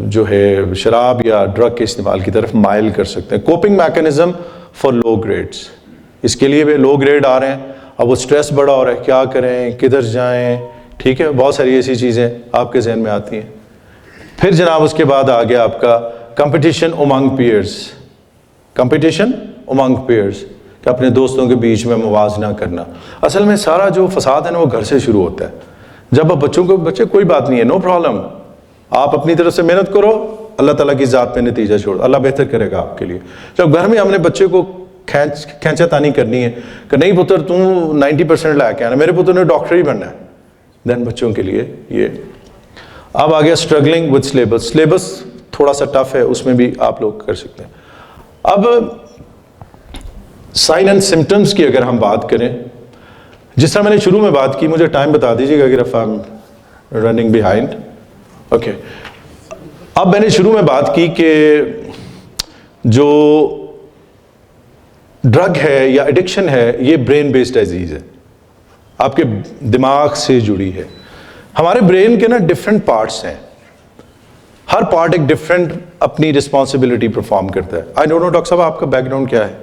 جو ہے شراب یا ڈرگ کے استعمال کی طرف مائل کر سکتے ہیں. Coping mechanism for low grades. اس کے لیے بھی لو گریڈ آ رہے ہیں. اب وہ سٹریس بڑا ہو رہا ہے، کیا کریں، کدھر جائیں. ٹھیک ہے. بہت ساری ایسی چیزیں آپ کے ذہن میں آتی ہیں. پھر جناب اس کے بعد آ گیا آپ کا کمپٹیشن امنگ پیئرس. کمپٹیشن امنگ پیئرس کہ اپنے دوستوں کے بیچ میں موازنہ کرنا. اصل میں سارا جو فساد ہے نا وہ گھر سے شروع ہوتا ہے. جب آپ بچوں کو بچے کوئی بات نہیں ہے، نو پرابلم، آپ اپنی طرف سے محنت کرو، اللہ تعالیٰ کی ذات پہ نتیجہ چھوڑ، اللہ بہتر کرے گا آپ کے لیے. جب گھر میں ہم نے بچے کو کھینچا تانی کرنی ہے کہ نہیں پتر تو 90% لا کے آنا، میرے پتر نے ڈاکٹر ہی بننا ہے، دین بچوں کے لیے یہ. اب آ گیا اسٹرگلنگ وتھ سلیبس. سلیبس تھوڑا سا ٹف ہے، اس میں بھی آپ لوگ کر سکتے ہیں. اب سائن اینڈ سمٹمس کی اگر ہم بات کریں، جس طرح میں نے شروع میں بات کی، مجھے ٹائم بتا دیجیے گا اگر I am running behind. Okay. اب میں نے شروع میں بات کی کہ جو ڈرگ ہے یا ایڈکشن ہے یہ برین بیسڈ ڈیزیز ہے، آپ کے دماغ سے جڑی ہے. ہمارے برین کے نا ڈفرینٹ پارٹس ہیں، ہر پارٹ ایک ڈفرینٹ اپنی رسپانسبلٹی پرفارم کرتا ہے. آئی ڈونٹ نو ڈاکٹر صاحب آپ کا بیک گراؤنڈ کیا ہے؟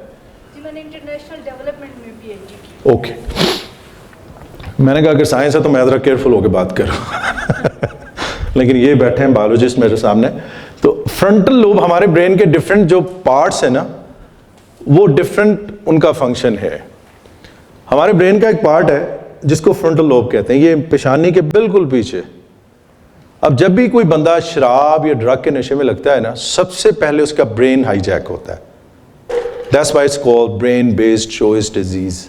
میں نے انٹرنیشنل ڈیولپمنٹ میں پی ایچ ڈی کی. اوکے. میں نے کہا اگر سائنس ہے تو میں ذرا کیئرفل ہو کے بات کروں لیکن یہ بیٹھے ہیں بایولوجسٹ میرے سامنے. تو فرنٹل لوب ہمارے برین کے ڈفرینٹ جو پارٹس ہیں نا وہ ڈفرینٹ ان کا فنکشن ہے. ہمارے برین کا ایک پارٹ ہے جس کو فرنٹل لوب کہتے ہیں، یہ پیشانی کے بالکل پیچھے. اب جب بھی کوئی بندہ شراب یا ڈرگ کے نشے میں لگتا ہے نا، سب سے پہلے اس کا برین ہائی جیک ہوتا ہے. That's why it's called brain based choice disease.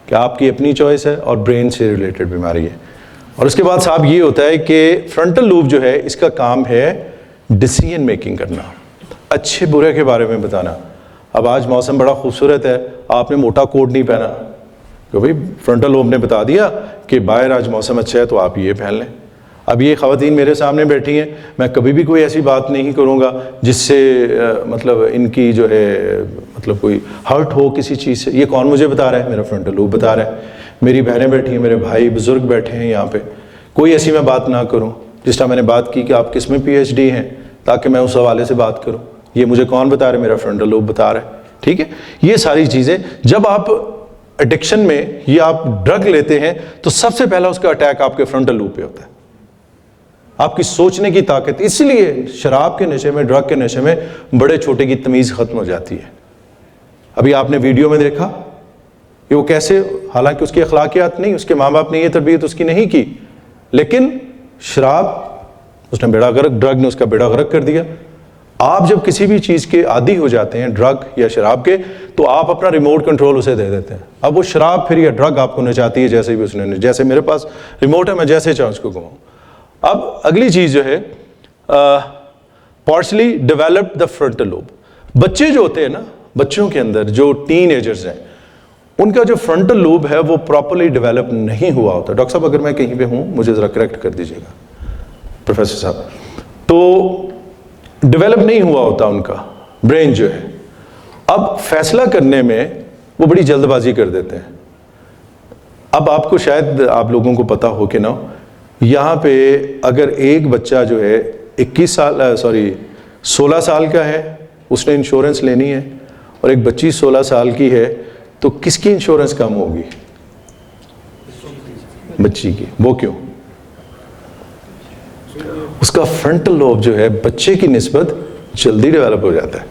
کہ آپ کی اپنی چوائس ہے اور برین سے ریلیٹڈ بیماری ہے. اور اس کے بعد صاحب یہ ہوتا ہے کہ فرنٹل لوب جو ہے اس کا کام ہے ڈیسیژن میکنگ کرنا، اچھے برے کے بارے میں بتانا. اب آج موسم بڑا خوبصورت ہے، آپ نے موٹا کوٹ نہیں پہنا کہ بھائی فرنٹل لوب نے بتا دیا کہ باہر آج موسم اچھا ہے تو آپ یہ پہن لیں. اب یہ خواتین میرے سامنے بیٹھی ہیں، میں کبھی بھی کوئی ایسی بات نہیں کروں گا جس سے مطلب ان کی جو ہے مطلب کوئی ہرٹ ہو کسی چیز سے, یہ کون مجھے بتا رہا ہے؟ میرا فرنٹل لوب بتا رہا ہے. میری بہنیں بیٹھی ہیں, میرے بھائی بزرگ بیٹھے ہیں یہاں پہ, کوئی ایسی میں بات نہ کروں جس طرح میں نے بات کی کہ آپ کس میں PhD ہیں, تاکہ میں اس حوالے سے بات کروں. یہ مجھے کون بتا رہا ہے؟ میرا فرنٹل لوب بتا رہا ہے. ٹھیک ہے, یہ ساری چیزیں جب آپ ایڈکشن میں یا آپ ڈرگ لیتے ہیں تو سب سے پہلا اس کا اٹیک آپ کے فرنٹل لوب پہ ہوتا ہے, آپ کی سوچنے کی طاقت. اس لیے شراب کے نشے میں, ڈرگ کے نشے میں بڑے چھوٹے کی تمیز ختم ہو جاتی ہے. ابھی آپ نے ویڈیو میں دیکھا کہ وہ کیسے, حالانکہ اس کی اخلاقیات نہیں, اس کے ماں باپ نے یہ تربیت اس کی نہیں کی, لیکن شراب اس نے بیڑا غرق, ڈرگ نے اس کا بیڑا غرق کر دیا. آپ جب کسی بھی چیز کے عادی ہو جاتے ہیں, ڈرگ یا شراب کے, تو آپ اپنا ریموٹ کنٹرول اسے دے دیتے ہیں. اب وہ شراب پھر یا ڈرگ آپ کو نچاتی ہے جیسے بھی اس نے, جیسے میرے پاس ریموٹ ہے میں جیسے چاہوں اس کو گھماؤں. اب اگلی چیز جو ہے partially developed the frontal lobe. بچے جو ہوتے ہیں نا, بچوں کے اندر جو ٹین ایجرز ہیں, ان کا جو فرنٹل لوب ہے وہ پراپرلی ڈیولپ نہیں ہوا ہوتا. ڈاکٹر صاحب اگر میں کہیں پہ ہوں مجھے ذرا کریکٹ کر دیجیے گا پروفیسر صاحب. تو ڈیولپ نہیں ہوا ہوتا ان کا برین جو ہے. اب فیصلہ کرنے میں وہ بڑی جلد بازی کر دیتے ہیں. اب آپ کو شاید آپ لوگوں کو پتا ہو کہ نہ, یہاں پہ اگر ایک بچہ جو ہے 16 سال کا ہے, اس نے انشورنس لینی ہے, اور ایک بچی 16 سال کی ہے, تو کس کی انشورنس کم ہوگی؟ بچی کی. وہ کیوں؟ اس کا فرنٹل لوب جو ہے بچے کی نسبت جلدی ڈیولپ ہو جاتا ہے.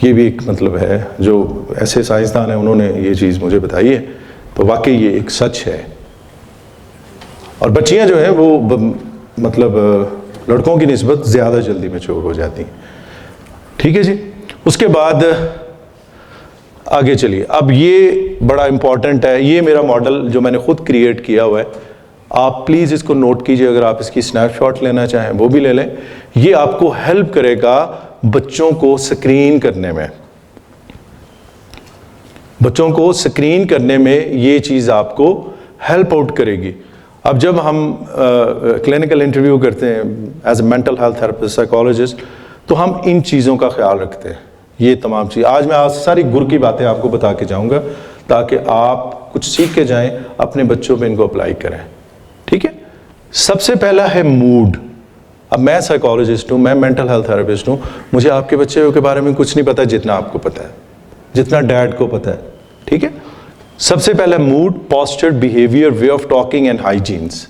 یہ بھی ایک مطلب ہے, جو ایسے سائنسدان ہیں انہوں نے یہ چیز مجھے بتائی ہے, تو واقعی یہ ایک سچ ہے. اور بچیاں جو ہیں وہ مطلب لڑکوں کی نسبت زیادہ جلدی میچور ہو جاتی ہیں. ٹھیک ہے جی. اس کے بعد آگے چلیے. اب یہ بڑا امپورٹنٹ ہے, یہ میرا ماڈل جو میں نے خود کریٹ کیا ہوا ہے, آپ پلیز اس کو نوٹ کیجئے. اگر آپ اس کی سنیپ شاٹ لینا چاہیں وہ بھی لے لیں. یہ آپ کو ہیلپ کرے گا بچوں کو سکرین کرنے میں. بچوں کو سکرین کرنے میں یہ چیز آپ کو ہیلپ آؤٹ کرے گی. اب جب ہم کلینکل انٹرویو کرتے ہیں as a mental health therapist, psychologist, تو ہم ان چیزوں کا خیال رکھتے ہیں. یہ تمام چیز آج میں ساری گر کی باتیں آپ کو بتا کے جاؤں گا, تاکہ آپ کچھ سیکھ کے جائیں, اپنے بچوں پہ ان کو اپلائی کریں. ٹھیک ہے. سب سے پہلا ہے موڈ. اب میں سائیکالوجسٹ ہوں, میں مینٹل ہیلتھ تھراپسٹ ہوں, مجھے آپ کے بچے کے بارے میں کچھ نہیں پتا جتنا آپ کو پتا ہے, جتنا ڈیڈ کو پتا ہے. ٹھیک ہے. سب سے پہلا mood, posture, behaviour, way of talking and hygiene.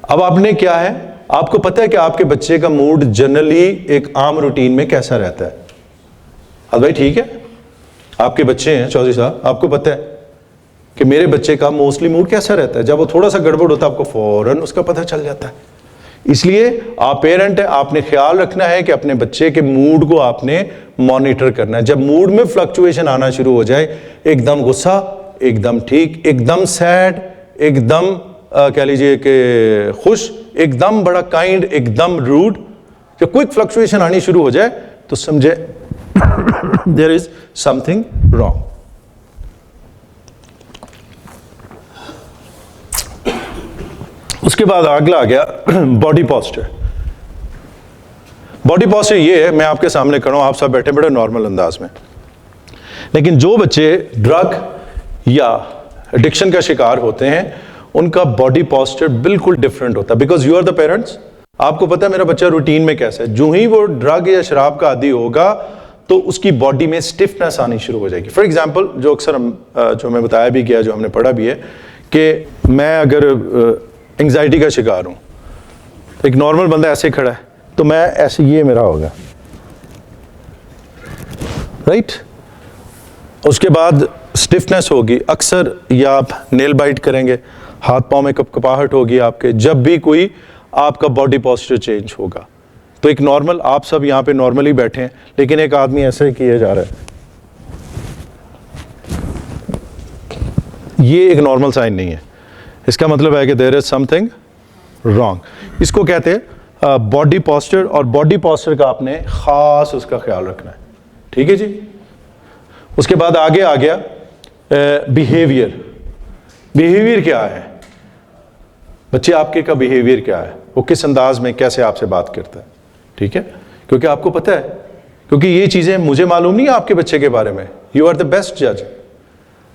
اب آپ نے کیا ہے, آپ کو پتا ہے کہ آپ کے بچے کا موڈ جنرلی ایک عام روٹین میں کیسا رہتا ہے. اب بھائی ٹھیک ہے, آپ کے بچے ہیں چودھری صاحب, آپ کو پتا ہے کہ میرے بچے کا موسٹلی موڈ کیسا رہتا ہے. جب وہ تھوڑا سا گڑبڑ ہوتا ہے آپ کو فوراً اس کا پتہ چل جاتا ہے. اس لیے آپ پیرنٹ ہیں, آپ نے خیال رکھنا ہے کہ اپنے بچے کے موڈ کو آپ نے مانیٹر کرنا ہے. جب موڈ میں فلکچویشن آنا شروع ہو جائے, ایک دم غصہ, ایک دم ٹھیک, ایک دم سیڈ, ایک دم کہہ لیجئے کہ خوش, ایک دم بڑا کائنڈ, ایک دم روڈ, جب کوئی فلکچویشن آنی شروع ہو جائے تو سمجھے there is something wrong. اس کے بعد اگلا آ گیا باڈی پوسچر. باڈی پوسچر یہ ہے, میں آپ کے سامنے کھڑا ہوں, آپ سب بیٹھے بڑے نارمل انداز میں, لیکن جو بچے ڈرگ یا ایڈکشن کا شکار ہوتے ہیں ان کا باڈی پوسچر بالکل ڈفرینٹ ہوتا ہے. Because you are the parents, آپ کو پتا ہے میرا بچہ روٹین میں کیسا ہے. جو ہی وہ ڈرگ یا شراب کا عادی ہوگا تو اس کی باڈی میں اسٹفنس آنی شروع ہو جائے گی. فار ایگزامپل, جو اکثر جو میں بتایا بھی گیا, جو ہم نے پڑھا بھی ہے, کہ میں اگر انگزائٹی کا شکار ہوں, ایک نارمل بندہ ایسے کھڑا ہے تو میں ایسے, یہ میرا ہوگا رائٹ. اس کے بعد اسٹفنس ہوگی اکثر, یا آپ نیل بائٹ کریں گے, ہاتھ پاؤں میں کپاہٹ ہوگی آپ کے, جب بھی کوئی آپ کا باڈی پوسچر چینج ہوگا. تو ایک نارمل, آپ سب یہاں پہ نارملی بیٹھے ہیں, لیکن ایک آدمی ایسے کیا جا رہا ہے, یہ ایک نارمل سائن نہیں ہے. اس کا مطلب ہے کہ دیر از سم تھنگ رانگ. اس کو کہتے ہیں باڈی پوسچر, اور باڈی پوسچر کا آپ نے خاص اس کا خیال رکھنا ہے. ٹھیک ہے جی. اس کے بعد آگے آ گیا بیہیویئر. بیہیویئر کیا ہے, بچے آپ کے کا بیہیویئر کیا ہے, وہ کس انداز میں کیسے آپ سے بات کرتا ہے. ٹھیک ہے. کیونکہ آپ کو پتہ ہے کیونکہ یہ چیزیں مجھے معلوم نہیں آپ کے بچے کے بارے میں. یو آر دا بیسٹ جج.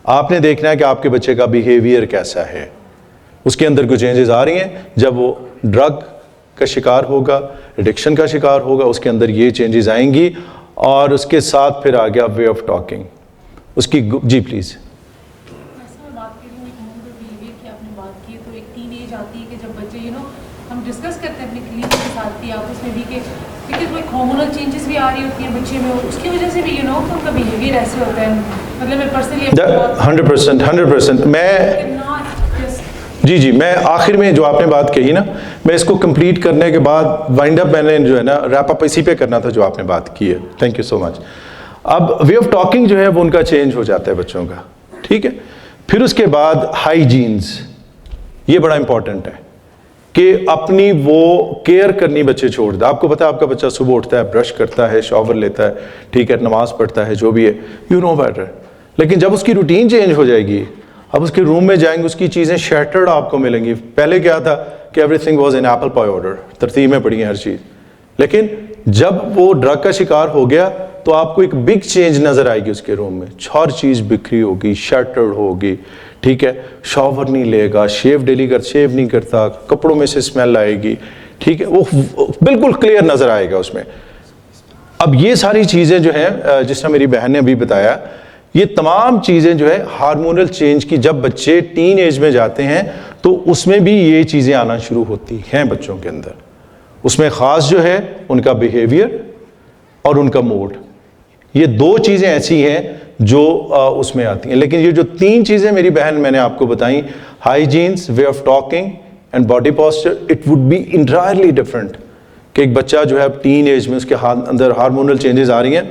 آپ نے دیکھنا ہے کہ آپ کے بچے کا بیہیویئر کیسا ہے, اس کے اندر کوئی چینجز آ رہی ہیں. جب وہ ڈرگ کا شکار ہوگا, ایڈکشن کا شکار ہوگا, اس کے اندر یہ چینجز آئیں گی. اور اس کے ساتھ پھر آ گیا وے آف ٹاکنگ اس کی. جی پلیز. ہم ڈسکس کرتے ہیں اپنے کلینک کے ساتھ بھی, آپس میں بھی, کہ کوئی ہارمونل چینجز بھی آ رہی ہوتی ہیں بچے میں, اس کی وجہ سے بھی ان کا بیہیویئر ایسے ہوتا ہے. مطلب میں پرسنلی 100% میں جی میں آخر میں جو آپ نے بات کہی نا, میں اس کو کمپلیٹ کرنے کے بعد وائنڈ اپ میں نے جو ہے نا ریپ اپ اسی پہ کرنا تھا جو آپ نے بات کی ہے. تھینک یو سو مچ. اب وے آف ٹاکنگ جو ہے وہ ان کا چینج ہو جاتا ہے بچوں کا, ٹھیک ہے. پھر اس کے بعد ہائیجینز, یہ بڑا امپورٹنٹ ہے کہ اپنی وہ کیئر کرنی بچے چھوڑ دیں. آپ کو پتا ہے آپ کا بچہ صبح اٹھتا ہے, برش کرتا ہے, شاور لیتا ہے, ٹھیک ہے, نماز پڑھتا ہے, جو بھی ہے, یو نو بیٹر. لیکن جب اس کی روٹین چینج ہو جائے گی, اب اس کے روم میں جائیں گے, اس کی چیزیں شیٹرڈ آپ کو ملیں گی. پہلے کیا تھا کہ every thing was in apple pie order, ترتیب میں پڑی ہے ہر چیز. لیکن جب وہ ڈرگ کا شکار ہو گیا تو آپ کو ایک بگ چینج نظر آئے گی اس کے روم میں. ہر چیز بکھری ہوگی, شیٹرڈ ہوگی, ٹھیک ہے, شاور نہیں لے گا, شیو نہیں کرتا, کپڑوں میں سے اسمیل آئے گی, ٹھیک ہے, وہ بالکل کلیئر نظر آئے گا اس میں. اب یہ ساری چیزیں جو ہیں, جس طرح میری بہن نے ابھی بتایا, یہ تمام چیزیں جو ہے ہارمونل چینج کی, جب بچے ٹین ایج میں جاتے ہیں تو اس میں بھی یہ چیزیں آنا شروع ہوتی ہیں بچوں کے اندر. اس میں خاص جو ہے ان کا بیہیویئر اور ان کا موڈ, یہ دو چیزیں ایسی ہیں جو اس میں آتی ہیں. لیکن یہ جو تین چیزیں میری بہن میں نے آپ کو بتائیں, hygiene, way of talking and body posture, it would be entirely different. کہ ایک بچہ جو ہے اب ٹین ایج میں اس کے اندر ہارمونل چینجز آ رہی ہیں,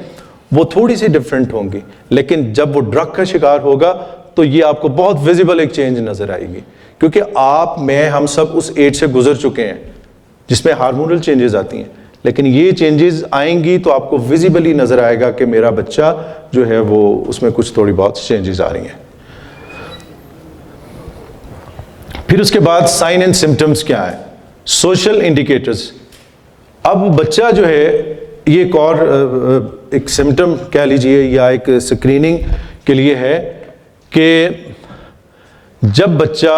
وہ تھوڑی سی ڈفرینٹ ہوں گی. لیکن جب وہ ڈرگ کا شکار ہوگا تو یہ آپ کو بہت ویزیبل ایک چینج نظر آئے گی. کیونکہ آپ میں ہم سب اس ایج سے گزر چکے ہیں جس میں ہارمونل چینجز آتی ہیں. لیکن یہ چینجز آئیں گی تو آپ کو ویزیبلی نظر آئے گا کہ میرا بچہ جو ہے وہ اس میں کچھ تھوڑی بہت چینجز آ رہی ہیں. پھر اس کے بعد سائن اینڈ سمٹمز کیا ہیں, سوشل انڈیکیٹرز. اب بچہ جو ہے یہ ایک اور ایک سمٹم کہہ لیجئے یا ایک اسکریننگ کے لیے ہے کہ جب بچہ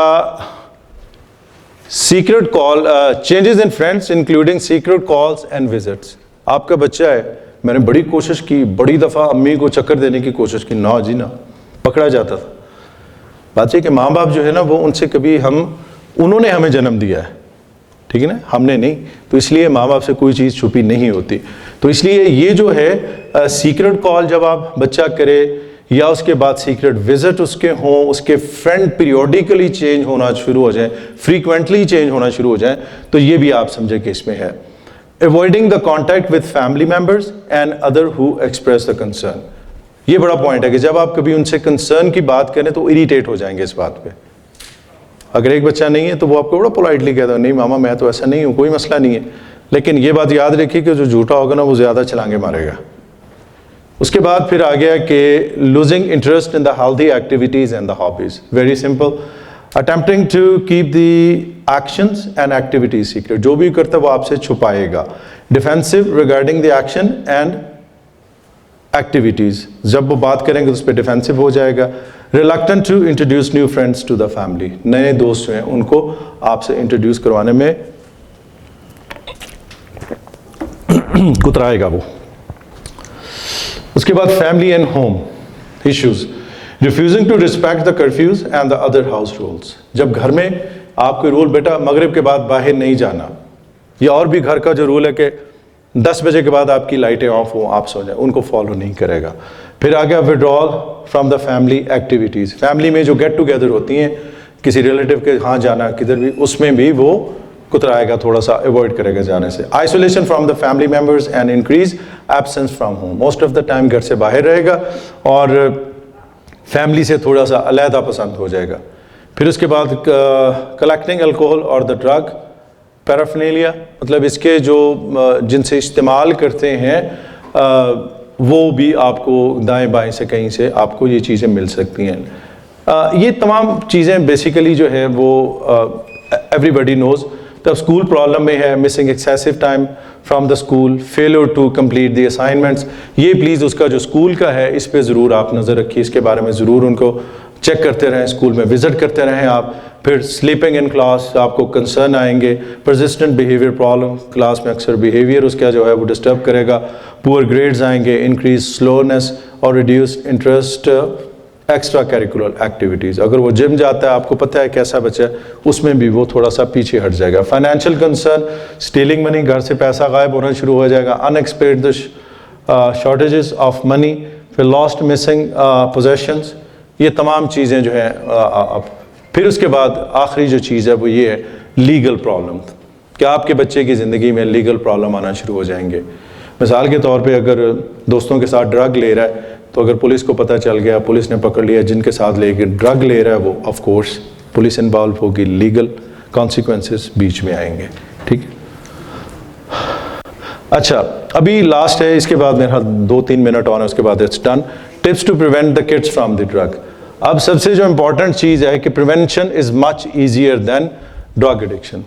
secret call, changes in friends including secret calls and visits. آپ کا بچہ ہے, میں نے بڑی کوشش کی, بڑی دفعہ امی کو چکر دینے کی کوشش کی, نہ جی نہ, پکڑا جاتا تھا. بات یہ کہ ماں باپ جو ہے نا وہ ان سے کبھی انہوں نے ہمیں جنم دیا ہے, ٹھیک ہے نا, ہم نے نہیں, تو اس لیے ماں باپ سے کوئی چیز چھپی نہیں ہوتی. تو اس لیے یہ جو ہے سیکرٹ کال جب آپ بچہ کرے یا اس کے بعد سیکرٹ وزٹ اس کے ہوں, اس کے فرینڈ پیریوڈیکلی چینج ہونا شروع ہو جائیں, فریکوینٹلی چینج ہونا شروع ہو جائیں, تو یہ بھی آپ سمجھیں کہ اس میں ہے. Avoiding the contact with family members and other who express the concern. یہ بڑا پوائنٹ ہے کہ جب آپ کبھی ان سے کنسرن کی بات کریں تو اریٹیٹ ہو جائیں گے اس بات پہ. اگر ایک بچہ نہیں ہے تو وہ آپ کو بڑا پولائٹلی کہتا ہے, نہیں ماما میں تو ایسا نہیں ہوں, کوئی مسئلہ نہیں ہے. لیکن یہ بات یاد رکھیے کہ جو جھوٹا ہوگا نا وہ زیادہ چھلانگے مارے گا. اس کے بعد پھر آ گیا کہ losing interest in the healthy activities and the hobbies. Very simple. Attempting to keep the actions and activities secret. جو بھی کرتا ہے وہ آپ سے چھپائے گا. Defensive regarding the action and activities. جب وہ بات کریں گے تو اس پہ ڈیفینسو ہو جائے گا. Reluctant to introduce new friends to the family. نئے دوست جو ہیں ان کو آپ سے انٹروڈیوس کروانے میں کترائے گا وہ. اس کے بعد family and home issues. Refusing to respect the curfew and the other house rules. جب گھر میں آپ کوئی رول, بیٹا مغرب کے بعد باہر نہیں جانا, یا اور بھی گھر کا جو رول ہے کہ 10 بجے کے بعد آپ کی لائٹیں آف ہوں, آپ سو جائیں, ان کو فالو نہیں کرے گا. پھر آ گیا withdrawal from the family activities. Family میں جو گیٹ ٹوگیدر ہوتی ہیں, کسی ریلیٹیو کے ہاں جانا کدھر بھی, اس میں بھی وہ کترائے گا, تھوڑا سا اوائڈ کرے گا جانے سے. Isolation from the family members and increase absence from home. Most of the time گھر سے باہر رہے گا اور فیملی سے تھوڑا سا علیحدہ پسند ہو جائے گا. پھر اس کے بعد کلیکٹنگ الکوہل اور دا ڈرگ پیرافینیلیا, مطلب اس کے جو جن سے استعمال کرتے ہیں وہ بھی آپ کو دائیں بائیں سے کہیں سے آپ کو یہ چیزیں مل سکتی ہیں. یہ تمام چیزیں بیسیکلی جو ہے وہ ایوری بڈی نوز. تب اسکول پرابلم میں ہے, missing excessive time, from the school, failure to complete the assignments. یہ پلیز اس کا جو اسکول کا ہے اس پہ ضرور آپ نظر رکھیے, اس کے بارے میں ضرور ان کو چیک کرتے رہیں, اسکول میں وزٹ کرتے رہیں آپ. پھر سلیپنگ ان کلاس آپ کو کنسرن آئیں گے, پرزسٹنٹ بیہیویئر پرابلم, کلاس میں اکثر بیہیویئر اس کا جو ہے وہ ڈسٹرب کرے گا, پور گریڈز آئیں گے, انکریز سلونیس اور reduced interest extra curricular activities. اگر وہ جم جاتا ہے, آپ کو پتہ ہے کیسا بچہ ہے, اس میں بھی وہ تھوڑا سا پیچھے ہٹ جائے گا. فائنینشیل کنسرن, اسٹیلنگ منی, گھر سے پیسہ غائب ہونا شروع ہو جائے گا, ان ایکسپیکٹڈ شارٹیجز آف منی, پھر لاسٹ مسنگ پوزیشنز, یہ تمام چیزیں جو ہیں. پھر اس کے بعد آخری جو چیز ہے وہ یہ ہے لیگل پرابلم, کہ آپ کے بچے کی زندگی میں لیگل پرابلم آنا شروع ہو جائیں گے. مثال کے طور پہ اگر دوستوں کے ساتھ ڈرگ لے رہا ہے تو اگر پولیس کو پتہ چل گیا, پولیس نے پکڑ لیا, جن کے ساتھ لے کے ڈرگ لے رہا ہے وہ آف کورس پولیس انوالو ہوگی, لیگل کانسیکوینسز بیچ میں آئیں گے. ٹھیک ہے, اچھا ابھی لاسٹ ہے, اس کے بعد میرا 2-3 منٹ اور اس کے بعد it's done. Tips to prevent the kids from the drug. اب سب سے جو امپورٹنٹ چیز ہے کہ prevention is much easier than drug addiction.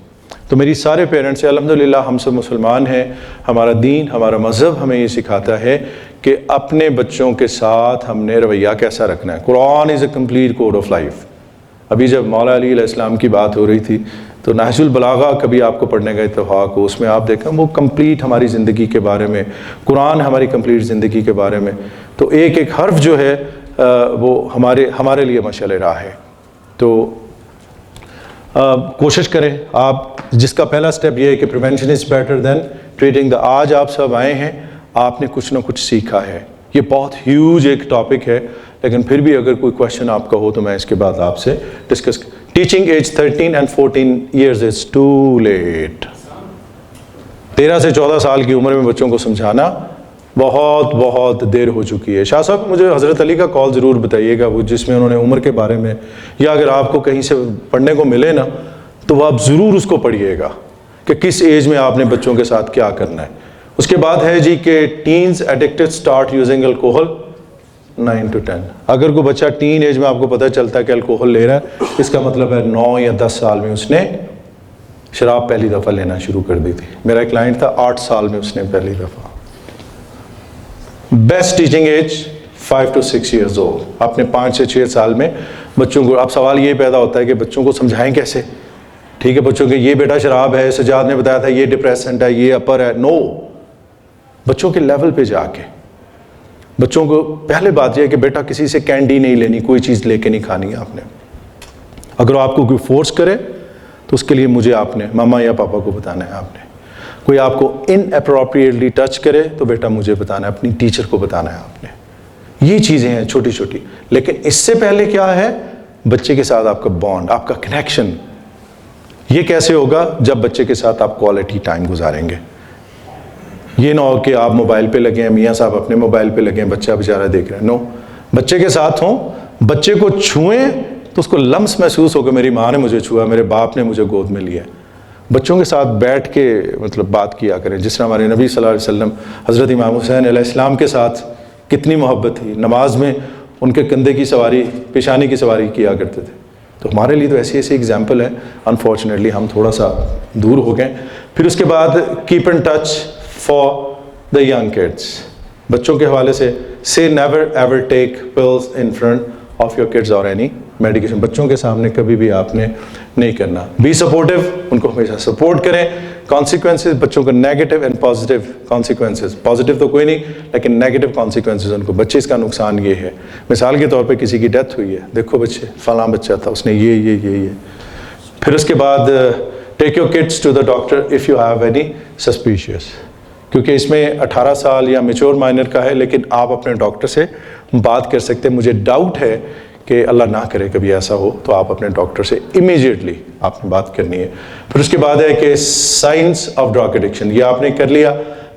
تو میری سارے پیرنٹس سے الحمدللہ ہم سب مسلمان ہیں, ہمارا دین, ہمارا مذہب ہمیں یہ سکھاتا ہے کہ اپنے بچوں کے ساتھ ہم نے رویہ کیسا رکھنا ہے. Quran is a complete code of life. ابھی جب مولا علی علیہ السلام کی بات ہو رہی تھی تو نہج البلاغہ کبھی آپ کو پڑھنے کا اتفاق ہو, اس میں آپ دیکھیں وہ کمپلیٹ ہماری زندگی کے بارے میں, قرآن ہماری کمپلیٹ زندگی کے بارے میں. تو ایک ایک حرف جو ہے وہ ہمارے لیے مشعل راہ ہے. تو کوشش کریں آپ, جس کا پہلا سٹیپ یہ ہے کہ prevention is better than treating. آج آپ سب آئے ہیں, آپ نے کچھ نہ کچھ سیکھا ہے. یہ بہت ہیوج ایک ٹاپک ہے, لیکن پھر بھی اگر کوئی کویشچن آپ کا ہو تو میں اس کے بعد آپ سے discuss. Teaching age 13 and 14 years is too late. 13 سے 14 سال کی عمر میں بچوں کو سمجھانا بہت دیر ہو چکی ہے. شاہ صاحب مجھے حضرت علی کا کال ضرور بتائیے گا, وہ جس میں انہوں نے عمر کے بارے میں, یا اگر آپ کو کہیں سے پڑھنے کو ملے نا تو وہ آپ ضرور اس کو پڑھیے گا کہ کس ایج میں آپ نے بچوں کے ساتھ کیا کرنا ہے. اس کے بعد ہے جی کہ teens addicted start using alcohol 9 to 10. اگر کوئی بچہ ٹین ایج میں آپ کو پتہ چلتا ہے کہ الکوہل لے رہا ہے, اس کا مطلب ہے 9 یا 10 سال میں اس نے شراب پہلی دفعہ لینا شروع کر دی تھی. میرا ایک کلائنٹ تھا 8 سال میں اس نے پہلی دفعہ. Best teaching age 5 to 6 years old. اپنے 5 سے 6 سال میں بچوں کو. اب سوال یہ پیدا ہوتا ہے کہ بچوں کو سمجھائیں کیسے. ٹھیک ہے, بچوں کے یہ بیٹا شراب ہے, سجاد نے بتایا تھا یہ ڈپریسنٹ ہے, یہ اپر ہے. نو, بچوں کے لیول پہ جا کے بچوں کو پہلے بات یہ ہے کہ بیٹا کسی سے کینڈی نہیں لینی, کوئی چیز لے کے نہیں کھانی ہے آپ نے. اگر آپ کو کوئی فورس کرے تو اس کے لیے مجھے آپ نے ماما یا پاپا کو بتانا ہے. آپ نے کوئی آپ کو ان اپروپریٹلی ٹچ کرے تو بیٹا مجھے بتانا ہے, اپنی ٹیچر کو بتانا ہے آپ نے. یہ چیزیں ہیں چھوٹی چھوٹی, لیکن اس سے پہلے کیا ہے, بچے کے ساتھ آپ کا بانڈ, آپ کا کنیکشن. یہ کیسے ہوگا جب بچے کے ساتھ آپ کوالٹی ٹائم گزاریں گے. یہ نہ ہو کہ آپ موبائل پہ لگیں, میاں صاحب اپنے موبائل پہ لگیں, بچہ بیچارہ دیکھ رہے ہیں. نو, بچے کے ساتھ ہوں, بچے کو چھوئیں تو اس کو لمس محسوس ہوگا میری ماں نے مجھے چھوا, میرے باپ نے مجھے گود میں لیا. بچوں کے ساتھ بیٹھ کے مطلب بات کیا کریں, جس طرح ہمارے نبی صلی اللہ علیہ وسلم حضرت امام حسین علیہ السلام کے ساتھ کتنی محبت تھی. نماز میں ان کے کندھے کی سواری, پیشانی کی سواری کیا کرتے تھے. تو ہمارے لیے تو ایسی ایگزامپل ہے. انفارچونیٹلی ہم تھوڑا سا دور ہو گئے. پھر اس کے بعد keep in touch for the young kids. بچوں کے حوالے سے سے never ever take pills in front of your kids اور اینی میڈیکیشن. بچوں کے سامنے کبھی بھی آپ نے نہیں کرنا. بی سپورٹیو, ان کو ہمیشہ سپورٹ کریں. کانسیکوینسز بچوں کو negative and positive consequences, positive تو کوئی نہیں لیکن نیگیٹو کانسیکوینسز ان کو. بچے اس کا نقصان یہ ہے, مثال کے طور پہ کسی کی ڈیتھ ہوئی ہے, دیکھو بچے فلاں بچہ تھا, اس نے یہ. پھر اس کے بعد take your kids to the doctor if you have any suspicious, کیونکہ اس میں 18 سال یا میچور مائنر کا ہے, لیکن آپ اپنے ڈاکٹر سے بات کر سکتے ہیں. مجھے ڈاؤٹ ہے کہ اللہ نہ کرے کبھی ایسا ہو تو آپ اپنے ڈاکٹر سے امیجیٹلی آپ نے بات کرنی ہے. پھر اس کے بعد ہے کہ سائنس آف ڈرگ ایڈکشن, یہ آپ نے کر لیا.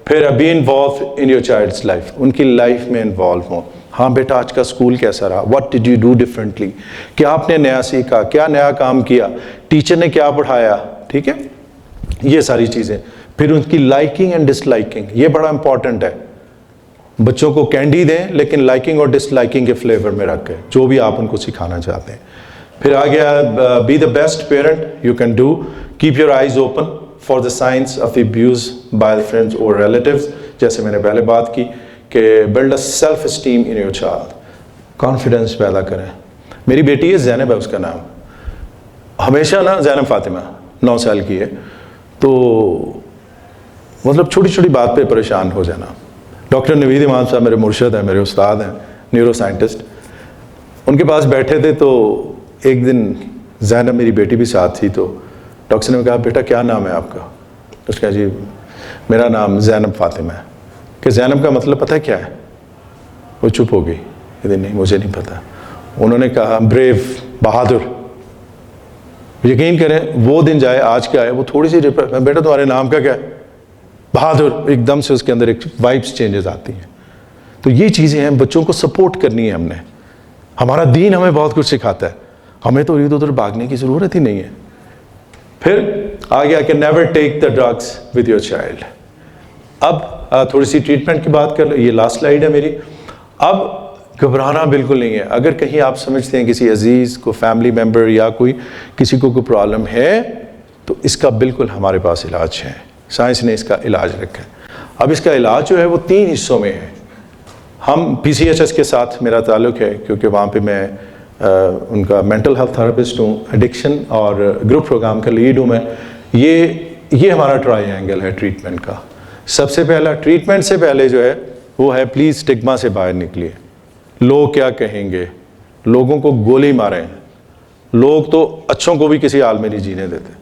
پھر be involve in your child's life, ان کی لائف میں انوالو ہوں. ہاں بیٹا آج کا اسکول کیسا رہا, what did you do differently, کیا آپ نے نیا سیکھا, کیا نیا کام کیا, ٹیچر نے کیا پڑھایا. ٹھیک ہے, یہ ساری چیزیں. پھر ان کی لائکنگ اینڈ ڈس لائکنگ, یہ بڑا امپورٹنٹ ہے. بچوں کو کینڈی دیں لیکن لائکنگ اور ڈس لائکنگ کے فلیور میں رکھیں, جو بھی آپ ان کو سکھانا چاہتے ہیں. پھر آ گیا be the best parent you can do, keep your eyes open. For the signs of abuse by friends اور ریلیٹیوز. جیسے میں نے پہلے بات کی کہ build a self esteem in your child, confidence پیدا کریں. میری بیٹی ہے زینب ہے اس کا نام, ہمیشہ نا زینب فاطمہ 9 سال کی ہے, تو مطلب چھوٹی چھوٹی بات پہ پریشان ہو جانا. ڈاکٹر نوید امام صاحب میرے مرشد ہیں, میرے استاد ہیں, نیورو سائنٹسٹ, ان کے پاس بیٹھے تھے تو ایک دن زینب میری بیٹی بھی ساتھ تھی, تو ڈاکٹر نے کہا بیٹا کیا نام ہے آپ کا؟ اس کا جی میرا نام زینب فاطمہ ہے. کہ زینب کا مطلب پتہ ہے کیا ہے؟ وہ چپ ہو گئی, نہیں مجھے نہیں پتہ. انہوں نے کہا بریو, بہادر. یقین کریں وہ دن جائے آج کیا ہے, وہ تھوڑی سی بیٹا تمہارے نام کا کیا ہے؟ بہادر. ایک دم سے اس کے اندر ایک وائبس چینجز آتی ہیں. تو یہ چیزیں ہیں, بچوں کو سپورٹ کرنی ہے ہم نے. ہمارا دین ہمیں بہت کچھ سکھاتا ہے, ہمیں تو ادھر ادھر بھاگنے کی ضرورت ہی نہیں ہے. پھر آگے آ کے never take the drugs with your child. اب تھوڑی سی ٹریٹمنٹ کی بات کر لو, یہ لاسٹ سلائیڈ ہے میری. اب گھبرانا بالکل نہیں ہے. اگر کہیں آپ سمجھتے ہیں کسی عزیز کو, فیملی ممبر یا کوئی کسی کو کوئی پرابلم ہے, تو اس کا بالکل ہمارے پاس علاج ہے. سائنس نے اس کا علاج رکھا ہے. اب اس کا علاج جو ہے وہ 3 حصوں میں ہے. ہم PCHS کے ساتھ میرا تعلق ہے کیونکہ وہاں پہ میں ان کا مینٹل ہیلتھ تھراپسٹ ہوں, ایڈکشن اور گروپ پروگرام کا لیڈ ہوں میں. یہ ہمارا ٹرائی اینگل ہے ٹریٹمنٹ کا. سب سے پہلا ٹریٹمنٹ سے پہلے جو ہے وہ ہے پلیز اسٹگما سے باہر نکلیے. لوگ کیا کہیں گے, لوگوں کو گولی ماریں. لوگ تو اچھوں کو بھی کسی حال میں نہیں جینے دیتے.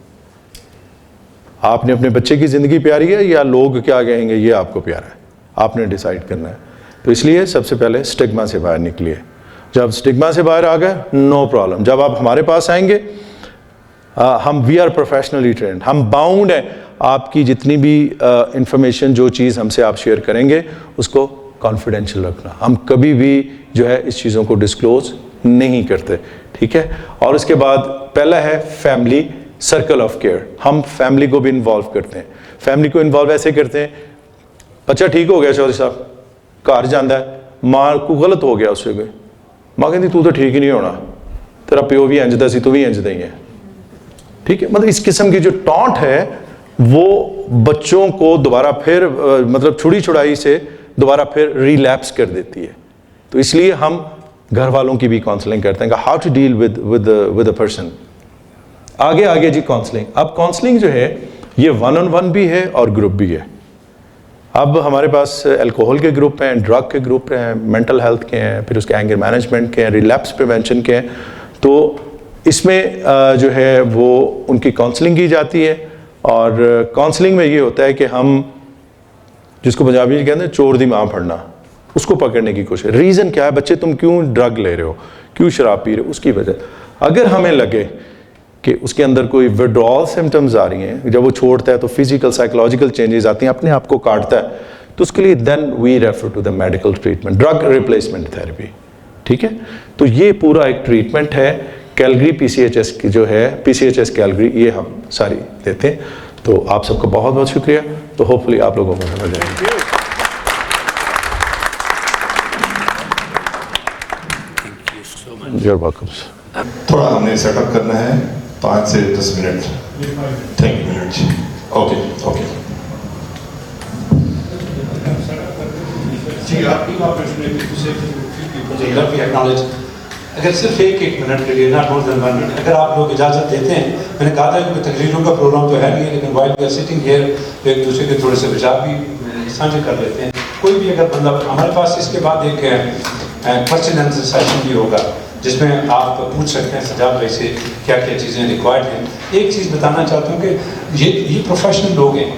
آپ نے اپنے بچے کی زندگی پیاری ہے یا لوگ کیا کہیں گے یہ آپ کو پیارا ہے, آپ نے ڈیسائیڈ کرنا ہے. تو اس لیے سب سے پہلے اسٹگما سے باہر نکلیے. جب اسٹگما سے باہر آ گئے نو پرابلم. جب آپ ہمارے پاس آئیں گے, ہم وی آر پروفیشنلی ٹرینڈ, ہم باؤنڈ ہیں آپ کی جتنی بھی انفارمیشن جو چیز ہم سے آپ شیئر کریں گے اس کو کانفیڈینشیل رکھنا. ہم کبھی بھی جو ہے اس چیزوں کو ڈسکلوز نہیں کرتے, ٹھیک ہے. اور اس کے بعد پہلا ہے فیملی سرکل آف کیئر. ہم فیملی کو بھی انوالو کرتے ہیں. فیملی کو انوالو ایسے کرتے ہیں, بچہ ٹھیک ہو گیا چودھری صاحب, گھر جانا ہے, ماں کو غلط ہو گیا اس سے کوئی, ماں کہتی تو ٹھیک ہی نہیں ہونا, تیرا پیو بھی انجدا سی, تو بھی انجدا ہی ہے, ٹھیک ہے. مطلب اس قسم کی جو ٹانٹ ہے وہ بچوں کو دوبارہ پھر مطلب چھڑی چھڑائی سے دوبارہ پھر ریلیپس کر دیتی ہے. تو اس لیے ہم گھر والوں کی بھی کاؤنسلنگ کرتے ہیں کہ how to deal with a person. آگے جی کاؤنسلنگ. اب کاؤنسلنگ جو ہے یہ 1-on-1 بھی ہے اور گروپ بھی ہے. اب ہمارے پاس الکوہل کے گروپ ہیں, ڈرگ کے گروپ ہیں, مینٹل ہیلتھ کے ہیں, پھر اس کے اینگر مینجمنٹ کے ہیں, ریلیپس پریونشن کے ہیں. تو اس میں جو ہے وہ ان کی کاؤنسلنگ کی جاتی ہے. اور کاؤنسلنگ میں یہ ہوتا ہے کہ ہم جس کو پنجابی میں کہتے ہیں چور دی ماں پھڑنا, اس کو پکڑنے کی کوشش. ریزن کیا ہے, بچے تم کیوں ڈرگ لے رہے ہو, کیوں شراب پی رہے ہو, اس کی وجہ. اگر ہمیں لگے کہ اس کے اندر کوئی وڈرال سمٹمز آ رہی ہیں, جب وہ چھوڑتا ہے تو فزیکل سائیکولوجیکل چینجز آتی ہیں, اپنے آپ کو کاٹتا ہے, تو اس کے لیے then we refer to the medical treatment, drug replacement therapy, ٹھیک ہے. تو یہ پورا ایک ٹریٹمنٹ ہے. کیلگری PCHS کی جو ہے PCHS کیلگری, یہ ہم ساری دیتے ہیں. تو آپ سب کا بہت بہت شکریہ. تو ہوپ فلی آپ لوگوں کو سمجھ آئے گی. تھوڑا ہم نے سیٹ اپ کرنا ہے 5 سے 10 منٹ. Thank you. اوکے جی آپ کی اگر صرف ایک منٹ کے لیے, ناٹ مور دین 1 منٹ, اگر آپ لوگ اجازت دیتے ہیں. میں نے کہا تھا کہ تقریروں کا پروگرام تو ہے نہیں, لیکن while we are sitting here ایک دوسرے کے تھوڑے سے بچاؤ بھی سانجھے کر لیتے ہیں. کوئی بھی اگر بندہ, ہمارے پاس اس کے بعد ایک کوسچن آنسر سیشن بھی ہوگا جس میں آپ پوچھ سکتے ہیں سجاد بھائی سے کیا کیا چیزیں ریکوائرڈ ہیں. ایک چیز بتانا چاہتا ہوں کہ یہ پروفیشنل لوگ ہیں.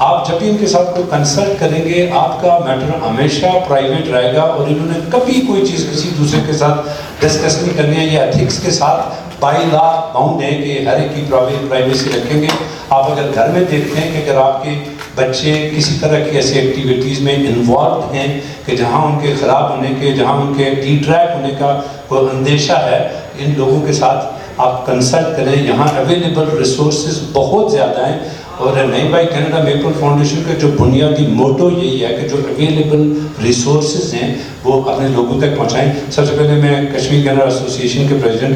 آپ جب بھی ان کے ساتھ کوئی کنسلٹ کریں گے, آپ کا میٹر ہمیشہ پرائیویٹ رہے گا, اور انہوں نے کبھی کوئی چیز کسی دوسرے کے ساتھ ڈسکس نہیں کرنی ہے. یہ ایتھکس کے ساتھ بائی لا باؤنڈ ہے کہ ہر ایک کی پرائیویسی رکھیں گے. آپ اگر گھر میں دیکھتے ہیں کہ اگر آپ کے بچے کسی طرح کی ایسی ایکٹیویٹیز میں انوالوڈ ہیں کہ جہاں ان کے خراب ہونے کے, جہاں ان کے ڈی ٹریک ہونے کا کوئی اندیشہ ہے, ان لوگوں کے ساتھ آپ کنسلٹ کریں. یہاں اویلیبل ریسورسز بہت زیادہ ہیں. اور نئی بھائی کینیڈا میپل فاؤنڈیشن کا جو بنیادی موٹو یہی ہے کہ جو اویلیبل ریسورسز ہیں وہ اپنے لوگوں تک پہنچائیں. سب سے پہلے میں کشمیر کینیڈا ایسوسی ایشن کے president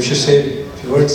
if you say few words।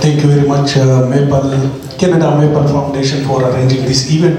Thank you very much, Canada Maple Foundation for arranging this event.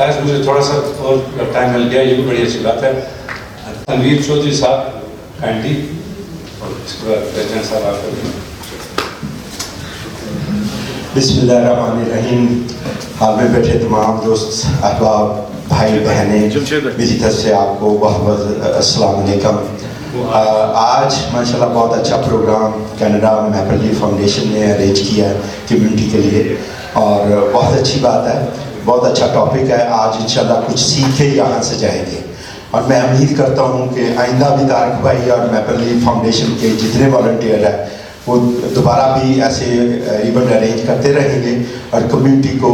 As مجھے تھوڑا سا اور ٹائم مل گیا، یہ بھی بڑی اچھی بات ہے. تنویر چودھری صاحب کائنڈلی، اور اس کے بعد پریزیڈنٹ صاحب آپ کو. بسم اللہ الرحمن الرحیم. حال میں بیٹھے تمام دوست احباب بھائی بہنیں، میری طرف سے آپ کو بہت بہت السلام علیکم. آج ماشاءاللہ بہت اچھا programme Canada maple leaf foundation نے ارینج کیا ہے کمیونٹی کے لیے، اور بہت اچھی بات ہے، بہت اچھا ٹاپک ہے. آج انشاءاللہ کچھ سیکھ کے یہاں سے جائیں گے، اور میں امید کرتا ہوں کہ آئندہ بھی طارق بھائی اور میپل لیف فاؤنڈیشن کے جتنے والنٹیئر ہیں وہ دوبارہ بھی ایسے ایونٹ ارینج کرتے رہیں گے، اور کمیونٹی کو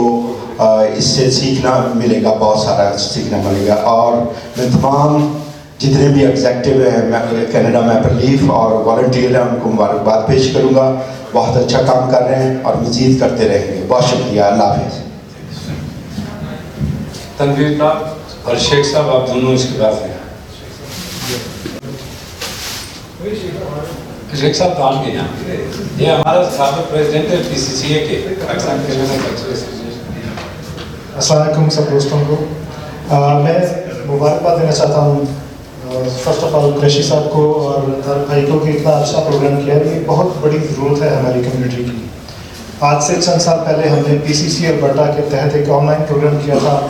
اس سے سیکھنا ملے گا، بہت سارا سیکھنا ملے گا. اور میں تمام جتنے بھی ایگزیکٹو ہیں کینیڈا میپل لیف اور والنٹیئر ہیں ان کو مبارکباد پیش کروں گا. بہت اچھا کام کر رہے ہیں اور مزید کرتے رہیں گے. بہت شکریہ. اللہ حافظ. تنویر صاحب اور شیخ صاحب آپ دونوں اس کے بعد ہیں. شیخ صاحب تو آن کے یہاں، یہ ہمارا سابق پریزیڈنٹ ہے PCCA کے. السلام علیکم سب دوستوں کو. میں مبارکباد دینا چاہتا ہوں فرسٹ آف آل قریشی صاحب کو اور طارق بھائی کو کہ اتنا اچھا پروگرام کیا. یہ بہت بڑی ضرورت ہے ہماری کمیونٹی کی. آج سے چند سال پہلے ہم نے PCC البرٹا کے تحت ایک آن لائن پروگرام کیا تھا،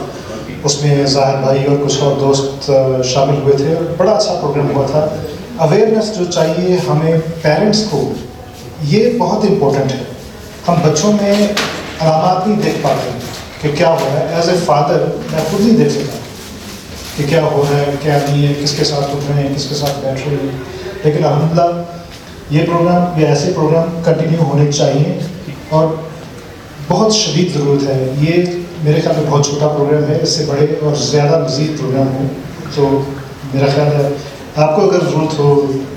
اس میں ظاہر بھائی اور کچھ اور دوست شامل ہوئے تھے. بڑا اچھا پروگرام ہوا تھا. اویئرنیس جو چاہیے ہمیں پیرنٹس کو، یہ بہت امپورٹنٹ ہے. ہم بچوں میں علامات نہیں دیکھ پاتے کہ کیا ہو رہا ہے. ایز اے فادر میں خود نہیں دیکھ سکتا کہ کیا ہو رہا ہے کیا نہیں ہے، کس کے ساتھ اٹھ رہے ہیں کس کے ساتھ بیٹھ رہے ہیں. لیکن الحمدللہ یہ پروگرام، یہ ایسے پروگرام کنٹینیو ہونے چاہیے اور بہت شدید ضرورت ہے. یہ میرے خیال میں بہت چھوٹا پروگرام ہے، اس سے بڑے اور زیادہ مزید پروگرام ہوں. تو میرا خیال ہے آپ کو اگر ضرورت ہو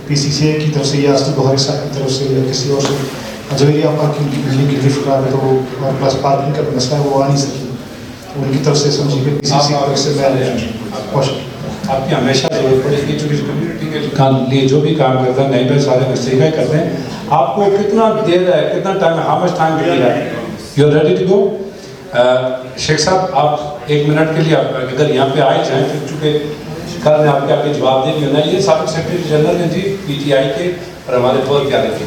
PCCA کی طرف سے یا اسٹی بہاری صاحب کی طرف سے یا کسی اور سے، جویریا پارکنگ کی بجلی کی ڈرفٹ خراب ہے تو اور پلس پارکنگ کا مسئلہ ہے وہ آ نہیں سکتی، ان کی طرف سے سمجھیے کہ PCCA کی طرف سے میں آپ کی ہمیشہ ضرورت پڑے گی، چونکہ کمیونٹی کے لیے جو بھی کام کرتا ہے نئے پہ سارے مستحقہ ہی کرتے ہیں. آپ کو کتنا دیر ہے، کتنا ٹائم ہے، how much time do you have? You are ready to go? Sheikh صاحب آپ 1 منٹ کے لیے اگر یہاں پہ آئے جائیں، پھر چونکہ کل میں آپ کے آگے جواب دے بھی ہونا. یہ سابق سیکرٹری جنرل ہیں جی PTI کے، اور ہمارے بہت پیارے تھے.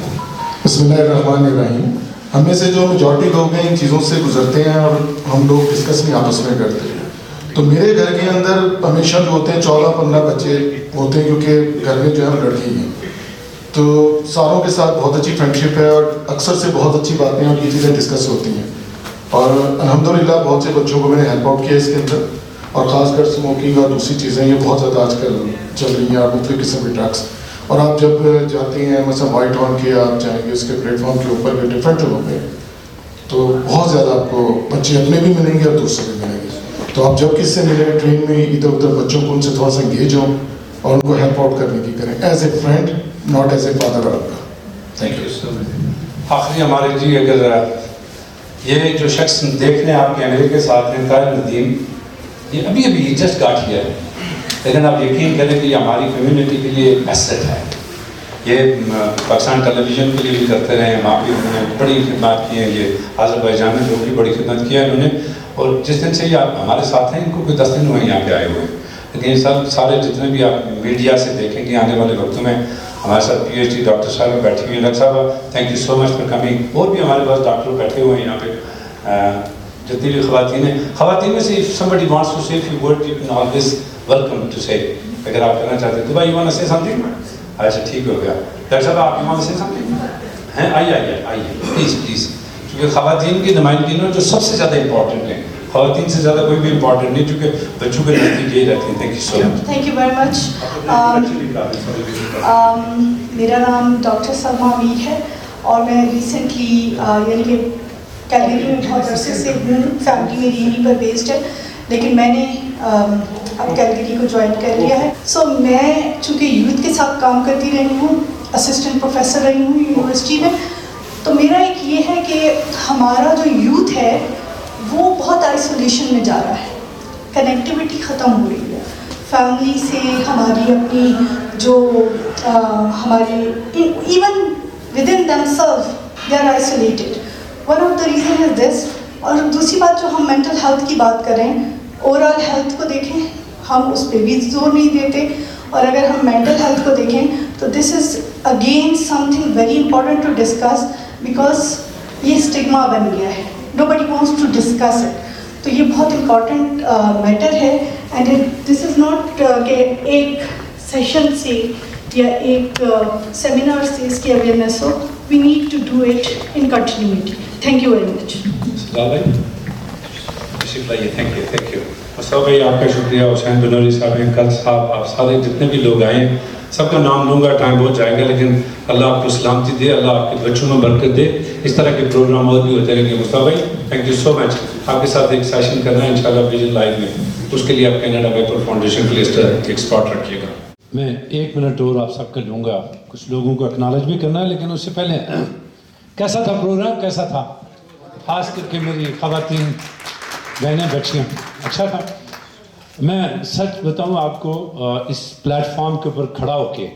بسم اللہ الرحمن الرحیم. ہم میں سے جو میجورٹی لوگ ہیں ان چیزوں سے گزرتے ہیں اور ہم لوگ ڈسکس نہیں آپس میں کرتے ہیں. تو میرے گھر کے اندر ہمیشہ جو ہوتے ہیں 14-15 بچے ہوتے ہیں، کیونکہ گھر میں جو ہے لڑکی ہیں، تو ساروں کے ساتھ بہت اچھی فرینڈشپ ہے اور اکثر سے بہت اچھی باتیں اور یہ چیزیں ڈسکس ہوتی ہیں. اور الحمدللہ بہت سے بچوں کو میں نے ہیلپ آؤٹ کیا اس کے اندر، اور خاص کر اسموکنگ اور دوسری چیزیں یہ بہت زیادہ آج کل چل رہی ہیں، اور مختلف قسم کے ڈرگس. اور آپ جب جاتے ہیں مثلا وائٹ ہارن کے آپ جائیں گے اس کے پلیٹ فارم کے اوپر ڈفرینٹ جگہوں پہ، تو بہت زیادہ آپ کو بچے اپنے بھی ملیں گے اور دوسرے بھی ملیں گے. تو آپ جب کس سے ملیں ٹرین میں ادھر ادھر بچوں کو ان سے تھوڑا سا انگیج ہوں اور ان کو ہیلپ آؤٹ کرنے کی کریں، as a friend not as a father. آپ کا تھینک یو سو مچ. آخری ہمارے جی، اگر یہ جو شخص دیکھنے آپ کیمرے کے ساتھ ہیں، طاہر ندیم، یہ ابھی جسٹ گاٹ کیا ہے، لیکن آپ یقین کریں کہ یہ ہماری کمیونٹی کے لیے ایک ایسٹ ہے. یہ پاکستان ٹیلی ویژن کے لیے بھی کرتے رہے ہیں، وہاں بھی انہوں نے بڑی خدمات کی ہیں. یہ آذربائیجان میں جو بھی بڑی خدمت کی ہے انہوں نے، اور جس دن سے یہ ہمارے ساتھ ہیں ان کو کوئی 10 دن ہوئے یہاں پہ آئے ہوئے. لیکن یہ سب سارے جتنے بھی آپ میڈیا سے دیکھیں گے آنے والے وقتوں میں، ہمارے ساتھ PhD ڈاکٹر صاحب بیٹھے ہوئے ہیں. ڈاکٹر صاحب thank you so much for coming. اور بھی ہمارے پاس ڈاکٹر بیٹھے ہوئے ہیں یہاں پہ، جتنی بھی خواتین ہیں. خواتین میں سے if somebody wants to say a few words, you can always welcome to say. اگر آپ کرنا چاہتے ہیں تو بھائی you want to say something؟ اچھا ٹھیک ہو گیا. ڈاکٹر صاحب آپ you want to say something؟ ہیں آئیے پلیز پلیز. کیونکہ خواتین کی نمائندگی جو سب سے زیادہ امپورٹنٹ ہیں، خواتین سے زیادہ کوئی بھی امپورٹنٹ نہیں، چونکہ بچوں کے نزدیک یہی رہتی ہیں. Thank you so much. Thank you very مچ. میرا نام ڈاکٹر سلما امیر ہے اور میں ریسنٹلی یعنی کہ کیلگری میں بہت عرصے سے ہوں. فیملی میری یہیں پر بیسڈ ہے، لیکن میں نے اب کیلگری کو جوائن کر لیا ہے. سو میں چونکہ یوتھ کے ساتھ کام کرتی رہی ہوں، اسسٹنٹ پروفیسر رہی ہوں یونیورسٹی میں، تو میرا ایک یہ ہے کہ ہمارا جو یوتھ ہے وہ بہت آئسولیشن میں جا رہا ہے. کنیکٹیوٹی ختم ہو رہی ہے فیملی سے. ہماری اپنی جو ہماری even within them self they are isolated. One of the reason is this. اور دوسری بات جو ہم مینٹل ہیلتھ کی بات کریں، اوور آل ہیلتھ کو دیکھیں ہم اس پہ بھی زور نہیں دیتے, اور اگر ہم مینٹل ہیلتھ کو دیکھیں تو this is again something very important to discuss, because یہ اسٹگما بن گیا ہے, nobody wants to discuss it. تو یہ بہت امپورٹنٹ میٹر ہے, اینڈ دس از ناٹ کہ ایک سیشن سے یا ایک سیمینار سے اس کی اویئرنیس ہو. We need to do it in continuity. Thank you very much. Thank you Mustafa بھائی, آپ کا شکریہ. حسین بنوری صاحب ہیں, کل صاحب, آپ سارے جتنے بھی لوگ آئے ہیں سب کا نام لوں گا, ٹائم بہت جائے گا, لیکن اللہ آپ کو سلامتی دے, اللہ آپ کے بچوں میں برکت دے. اس طرح کے پروگرام اور بھی ہوتے رہیں گے. مصطفیٰ بھائی تھینک یو سو مچ. آپ کے ساتھ ایک سیشن کرنا ہے انشاءاللہ ویژن لائیو میں, اس کے لیے آپ کینیڈا میپل فاؤنڈیشن کے لیے ایک اسپاٹ رکھیے گا. میں 1 منٹ اور آپ سب کا لوں گا, کچھ لوگوں کو اکنالج بھی کرنا ہے, لیکن اس سے پہلے کیسا تھا پروگرام, کیسا تھا, خاص کر کے میری خواتین بہنیں بچیاں, اچھا تھا. میں سچ بتاؤں آپ کو, اس پلیٹ فارم کے اوپر کھڑا ہو کے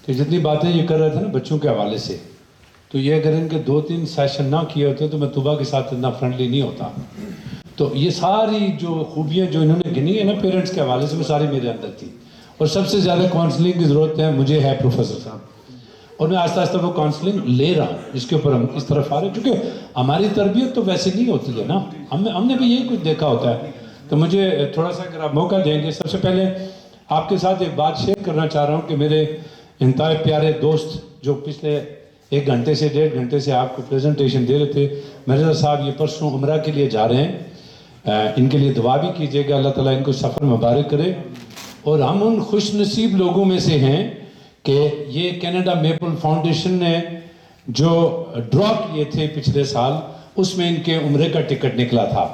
کہ جتنی باتیں یہ کر رہے تھے نا بچوں کے حوالے سے, تو یہ اگر ان کے 2-3 سیشن نہ کیے ہوتے تو میں طبع کے ساتھ اتنا فرینڈلی نہیں ہوتا. تو یہ ساری جو خوبیاں جو انہوں نے گنی ہے نا پیرنٹس کے حوالے سے, وہ ساری میرے اندر تھی. اور سب سے زیادہ کاؤنسلنگ کی ضرورت ہے مجھے ہے پروفیسر صاحب, اور میں آہستہ آہستہ وہ کاؤنسلنگ لے رہا ہوں, جس کے اوپر ہم اس طرف آ رہے ہیں, کیونکہ ہماری تربیت تو ویسے نہیں ہوتی ہے نا, ہم نے بھی یہی کچھ دیکھا ہوتا ہے. تو مجھے تھوڑا سا اگر آپ موقع دیں گے, سب سے پہلے آپ کے ساتھ ایک بات شیئر کرنا چاہ رہا ہوں کہ میرے انتہائی پیارے دوست جو پچھلے 1 گھنٹے سے 1.5 گھنٹے سے آپ کو پریزنٹیشن دے رہے تھے, مرزا صاحب یہ پرسوں عمرہ کے لیے جا رہے ہیں, ان کے لیے دعا بھی کیجیے گا, اللہ تعالیٰ ان کو سفر مبارک کرے. اور ہم ان خوش نصیب لوگوں میں سے ہیں کہ یہ کینیڈا میپل فاؤنڈیشن نے جو ڈرا کیے تھے پچھلے سال, اس میں ان کے عمرے کا ٹکٹ نکلا تھا,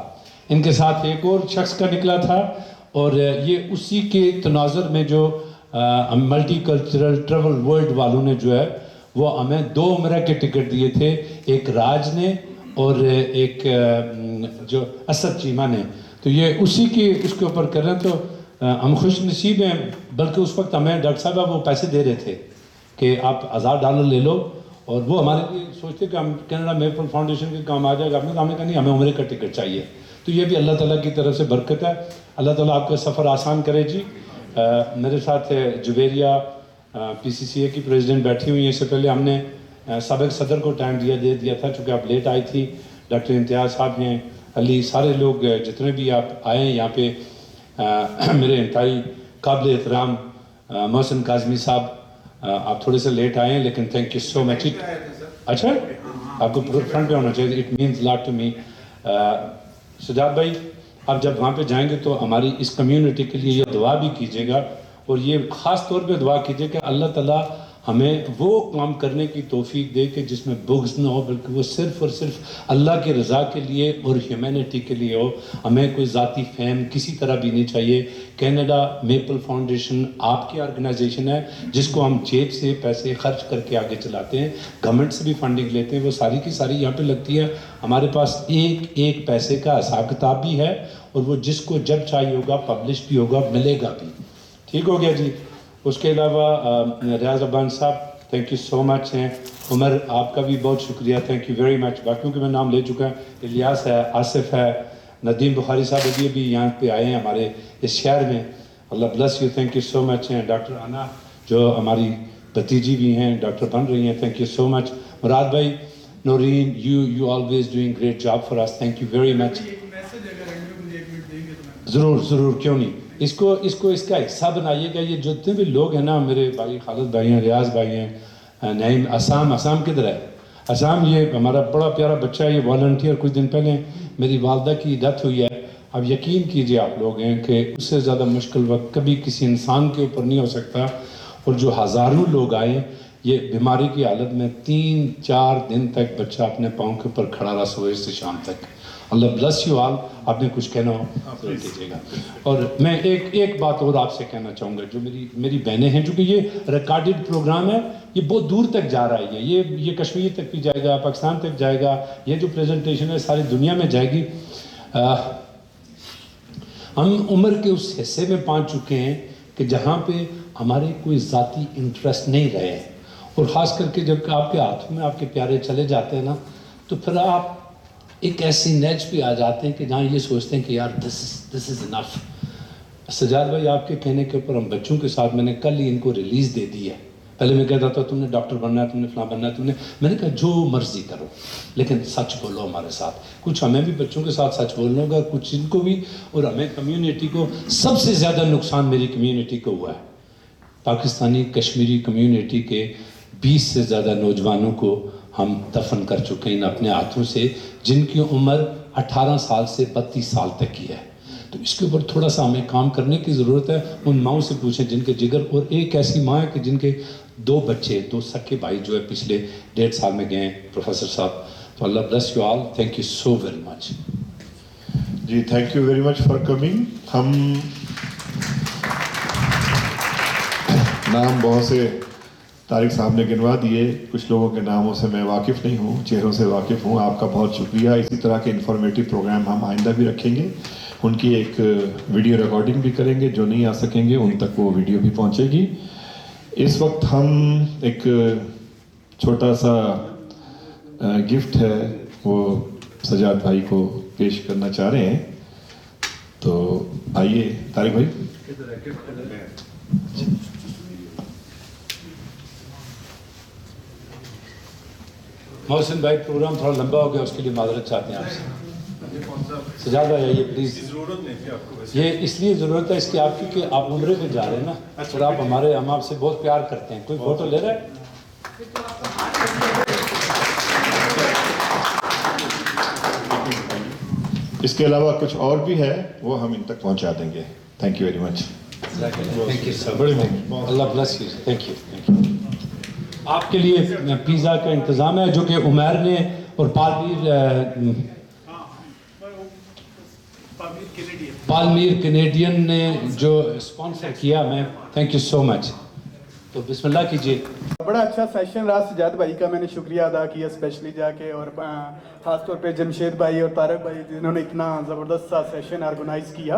ان کے ساتھ ایک اور شخص کا نکلا تھا, اور یہ اسی کے تناظر میں جو ملٹی کلچرل ٹریول ورلڈ والوں نے جو ہے وہ ہمیں 2 عمرہ کے ٹکٹ دیے تھے, ایک راج نے اور ایک جو اسد چیمہ نے. تو یہ اسی کے اس کے اوپر کر رہے ہیں, تو ہم خوش نصیب ہیں. بلکہ اس وقت ہمیں ڈاکٹر صاحب وہ پیسے دے رہے تھے کہ آپ $1000 لے لو, اور وہ ہمارے لیے سوچتے کہ ہم کینیڈا میپل فاؤنڈیشن کے کام آ جائے گا. ہم نے کہا نہیں, ہمیں عمرے کا ٹکٹ چاہیے. تو یہ بھی اللہ تعالیٰ کی طرف سے برکت ہے. اللہ تعالیٰ آپ کا سفر آسان کرے جی. میرے ساتھ جویریہ PCCA کی پریزیڈنٹ بیٹھی ہوئی ہیں. اس سے پہلے ہم نے سابق صدر کو ٹائم دے دیا تھا, چونکہ آپ لیٹ آئی تھی. ڈاکٹر امتیاز صاحب ہیں, علی, سارے لوگ جتنے بھی آپ آئے ہیں یہاں پہ, میرے انتہائی قابل احترام محسن کاظمی صاحب, آپ تھوڑے سے لیٹ آئے ہیں لیکن تھینک یو سو مچ. اچھا, آپ کو فرنٹ پہ ہونا چاہیے, it means lot to me. Sajjad بھائی, آپ جب وہاں پہ جائیں گے تو ہماری اس کمیونٹی کے لیے یہ دعا بھی کیجیے گا, اور یہ خاص طور پہ دعا کیجیے کہ اللہ تعالیٰ ہمیں وہ کام کرنے کی توفیق دے کہ جس میں بغض نہ ہو, بلکہ وہ صرف اور صرف اللہ کی رضا کے لیے اور ہیومینٹی کے لیے ہو. ہمیں کوئی ذاتی فہم کسی طرح بھی نہیں چاہیے. کینیڈا میپل فاؤنڈیشن آپ کی آرگنائزیشن ہے جس کو ہم جیب سے پیسے خرچ کر کے آگے چلاتے ہیں, گورنمنٹ سے بھی فنڈنگ لیتے ہیں, وہ ساری کی ساری یہاں پہ لگتی ہے. ہمارے پاس ایک پیسے کا حساب کتاب بھی ہے, اور وہ جس کو جب چاہیے ہوگا پبلش بھی ہوگا, ملے گا بھی. ٹھیک ہو گیا جی. اس کے علاوہ ریاض ربان صاحب, تھینک یو سو مچ ہیں. عمر, آپ کا بھی بہت شکریہ, تھینک یو ویری مچ. باقیوں کے میں نام لے چکا ہوں, الیاس ہے, آصف ہے, ندیم بخاری صاحب ابھی بھی یہاں پہ آئے ہیں ہمارے اس شہر میں, Allah bless you, thank you so much ہیں. ڈاکٹر انا جو ہماری بھتیجی بھی ہیں, ڈاکٹر بن رہی ہیں, thank you so much. Murad بھائی, Noreen, you always doing great job for us, thank you very much. ضرور, کیوں نہیں. اس کو اس کا حصہ بنائیے گا. یہ جتنے بھی لوگ ہیں نا, میرے بھائی خالد بھائی ہیں, ریاض بھائی ہیں, نعیم, اسام کدھر ہے؟ اسام یہ ہمارا بڑا پیارا بچہ ہے, یہ والنٹیئر. کچھ دن پہلے میری والدہ کی ڈیتھ ہوئی ہے. اب یقین کیجئے آپ لوگ ہیں کہ اس سے زیادہ مشکل وقت کبھی کسی انسان کے اوپر نہیں ہو سکتا. اور جو ہزاروں لوگ آئے, یہ بیماری کی حالت میں 3-4 دن تک بچہ اپنے پاؤں کے اوپر کھڑا رہا صبح سے شام تک. اللہ بلس یو آل. آپ نے کچھ کہنا ہو ضرور کیجیے گا. اور میں ایک بات اور آپ سے کہنا چاہوں گا. جو میری بہنیں ہیں, چونکہ یہ ریکارڈڈ پروگرام ہے, یہ بہت دور تک جا رہا ہے. یہ کشمیر تک بھی جائے گا, پاکستان تک جائے گا, یہ جو پریزنٹیشن ہے ساری دنیا میں جائے گی. ہم عمر کے اس حصے میں پہنچ چکے ہیں کہ جہاں پہ ہمارے کوئی ذاتی انٹرسٹ نہیں رہے, اور خاص کر کے جب آپ کے ہاتھ میں آپ کے پیارے چلے جاتے ہیں نا, تو پھر آپ ایک ایسی نیج پہ آ جاتے ہیں کہ جہاں یہ سوچتے ہیں کہ یار دس از انف. سجاد بھائی آپ کے کہنے کے اوپر ہم بچوں کے ساتھ میں نے کل ہی ان کو ریلیز دے دی ہے. پہلے میں کہتا تھا تم نے ڈاکٹر بننا ہے, تم نے فلاں بننا ہے, میں نے کہا جو مرضی کرو لیکن سچ بولو ہمارے ساتھ. کچھ ہمیں بھی بچوں کے ساتھ سچ بولنا ہوگا, کچھ ان کو بھی, اور ہمیں کمیونٹی کو. سب سے زیادہ نقصان میری کمیونٹی کو ہوا ہے. پاکستانی کشمیری کمیونٹی کے 20 سے زیادہ نوجوانوں کو ہم دفن کر چکے ہیں اپنے ہاتھوں سے, جن کی عمر 18 سال سے 32 سال تک کی ہے. تو اس کے اوپر تھوڑا سا ہمیں کام کرنے کی ضرورت ہے. ان ماؤں سے پوچھیں جن کے جگر, اور ایک ایسی ماں ہے کہ جن کے 2 بچے, 2 سکے بھائی جو ہے پچھلے 1.5 سال میں گئے ہیں. پروفیسر صاحب, تو Allah bless you all. Thank you so very much. جی thank you very much for coming. ہم نام بہت سے طارق صاحب نے گنوا دیے, کچھ لوگوں کے ناموں سے میں واقف نہیں ہوں, چہروں سے واقف ہوں. آپ کا بہت شکریہ. اسی طرح کے انفارمیٹیو پروگرام ہم آئندہ بھی رکھیں گے. ان کی ایک ویڈیو ریکارڈنگ بھی کریں گے, جو نہیں آ سکیں گے ان تک وہ ویڈیو بھی پہنچے گی. اس وقت ہم ایک چھوٹا سا گفٹ ہے وہ سجاد بھائی کو پیش کرنا چاہ رہے ہیں. تو آئیے طارق بھائی. محسن بھائی پروگرام تھوڑا لمبا ہو گیا, اس کے لیے معذرت چاہتے ہیں آپ سے. سجاد بھائی آئیے پلیز. یہ اس لیے ضرورت ہے اس کی آپ کی کہ آپ عمرے پہ جا رہے ہیں نا, اور آپ ہم آپ سے بہت پیار کرتے ہیں. کوئی فوٹو لے رہا ہے؟ اس کے علاوہ کچھ اور بھی ہے وہ ہم ان تک پہنچا دیں گے. Thank you very much. Thank you sir. Allah bless you. Thank you. آپ کے لیے پیزا کا انتظام ہے جو کہ عمیر نے اور پالمیر کینیڈین نے جو اسپانسر کیا. میں تھینک یو سو مچ. تو بسم اللہ کیجیے. بڑا اچھا سیشن رہا سجاد بھائی کا, میں نے شکریہ ادا کیا اسپیشلی جا کے, اور خاص طور پہ جمشید بھائی اور طارق بھائی جنہوں نے اتنا زبردست سا سیشن آرگنائز کیا.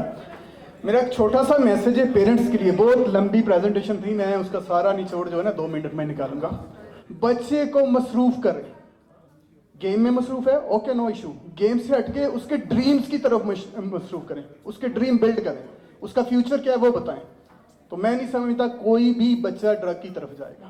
میرا ایک چھوٹا سا میسیج ہے پیرنٹس کے لیے. بہت لمبی پریزنٹیشن تھی, میں اس کا سارا نچوڑ جو ہے نا 2 منٹ میں نکالوں گا. بچے کو مصروف کریں. گیم میں مصروف ہے, اوکے نو ایشو. گیم سے ہٹ کے اس کے ڈریمز کی طرف مصروف کریں, اس کے ڈریم بلڈ کریں, اس کا فیوچر کیا ہے وہ بتائیں. تو میں نہیں سمجھتا کوئی بھی بچہ ڈرگ کی طرف جائے گا.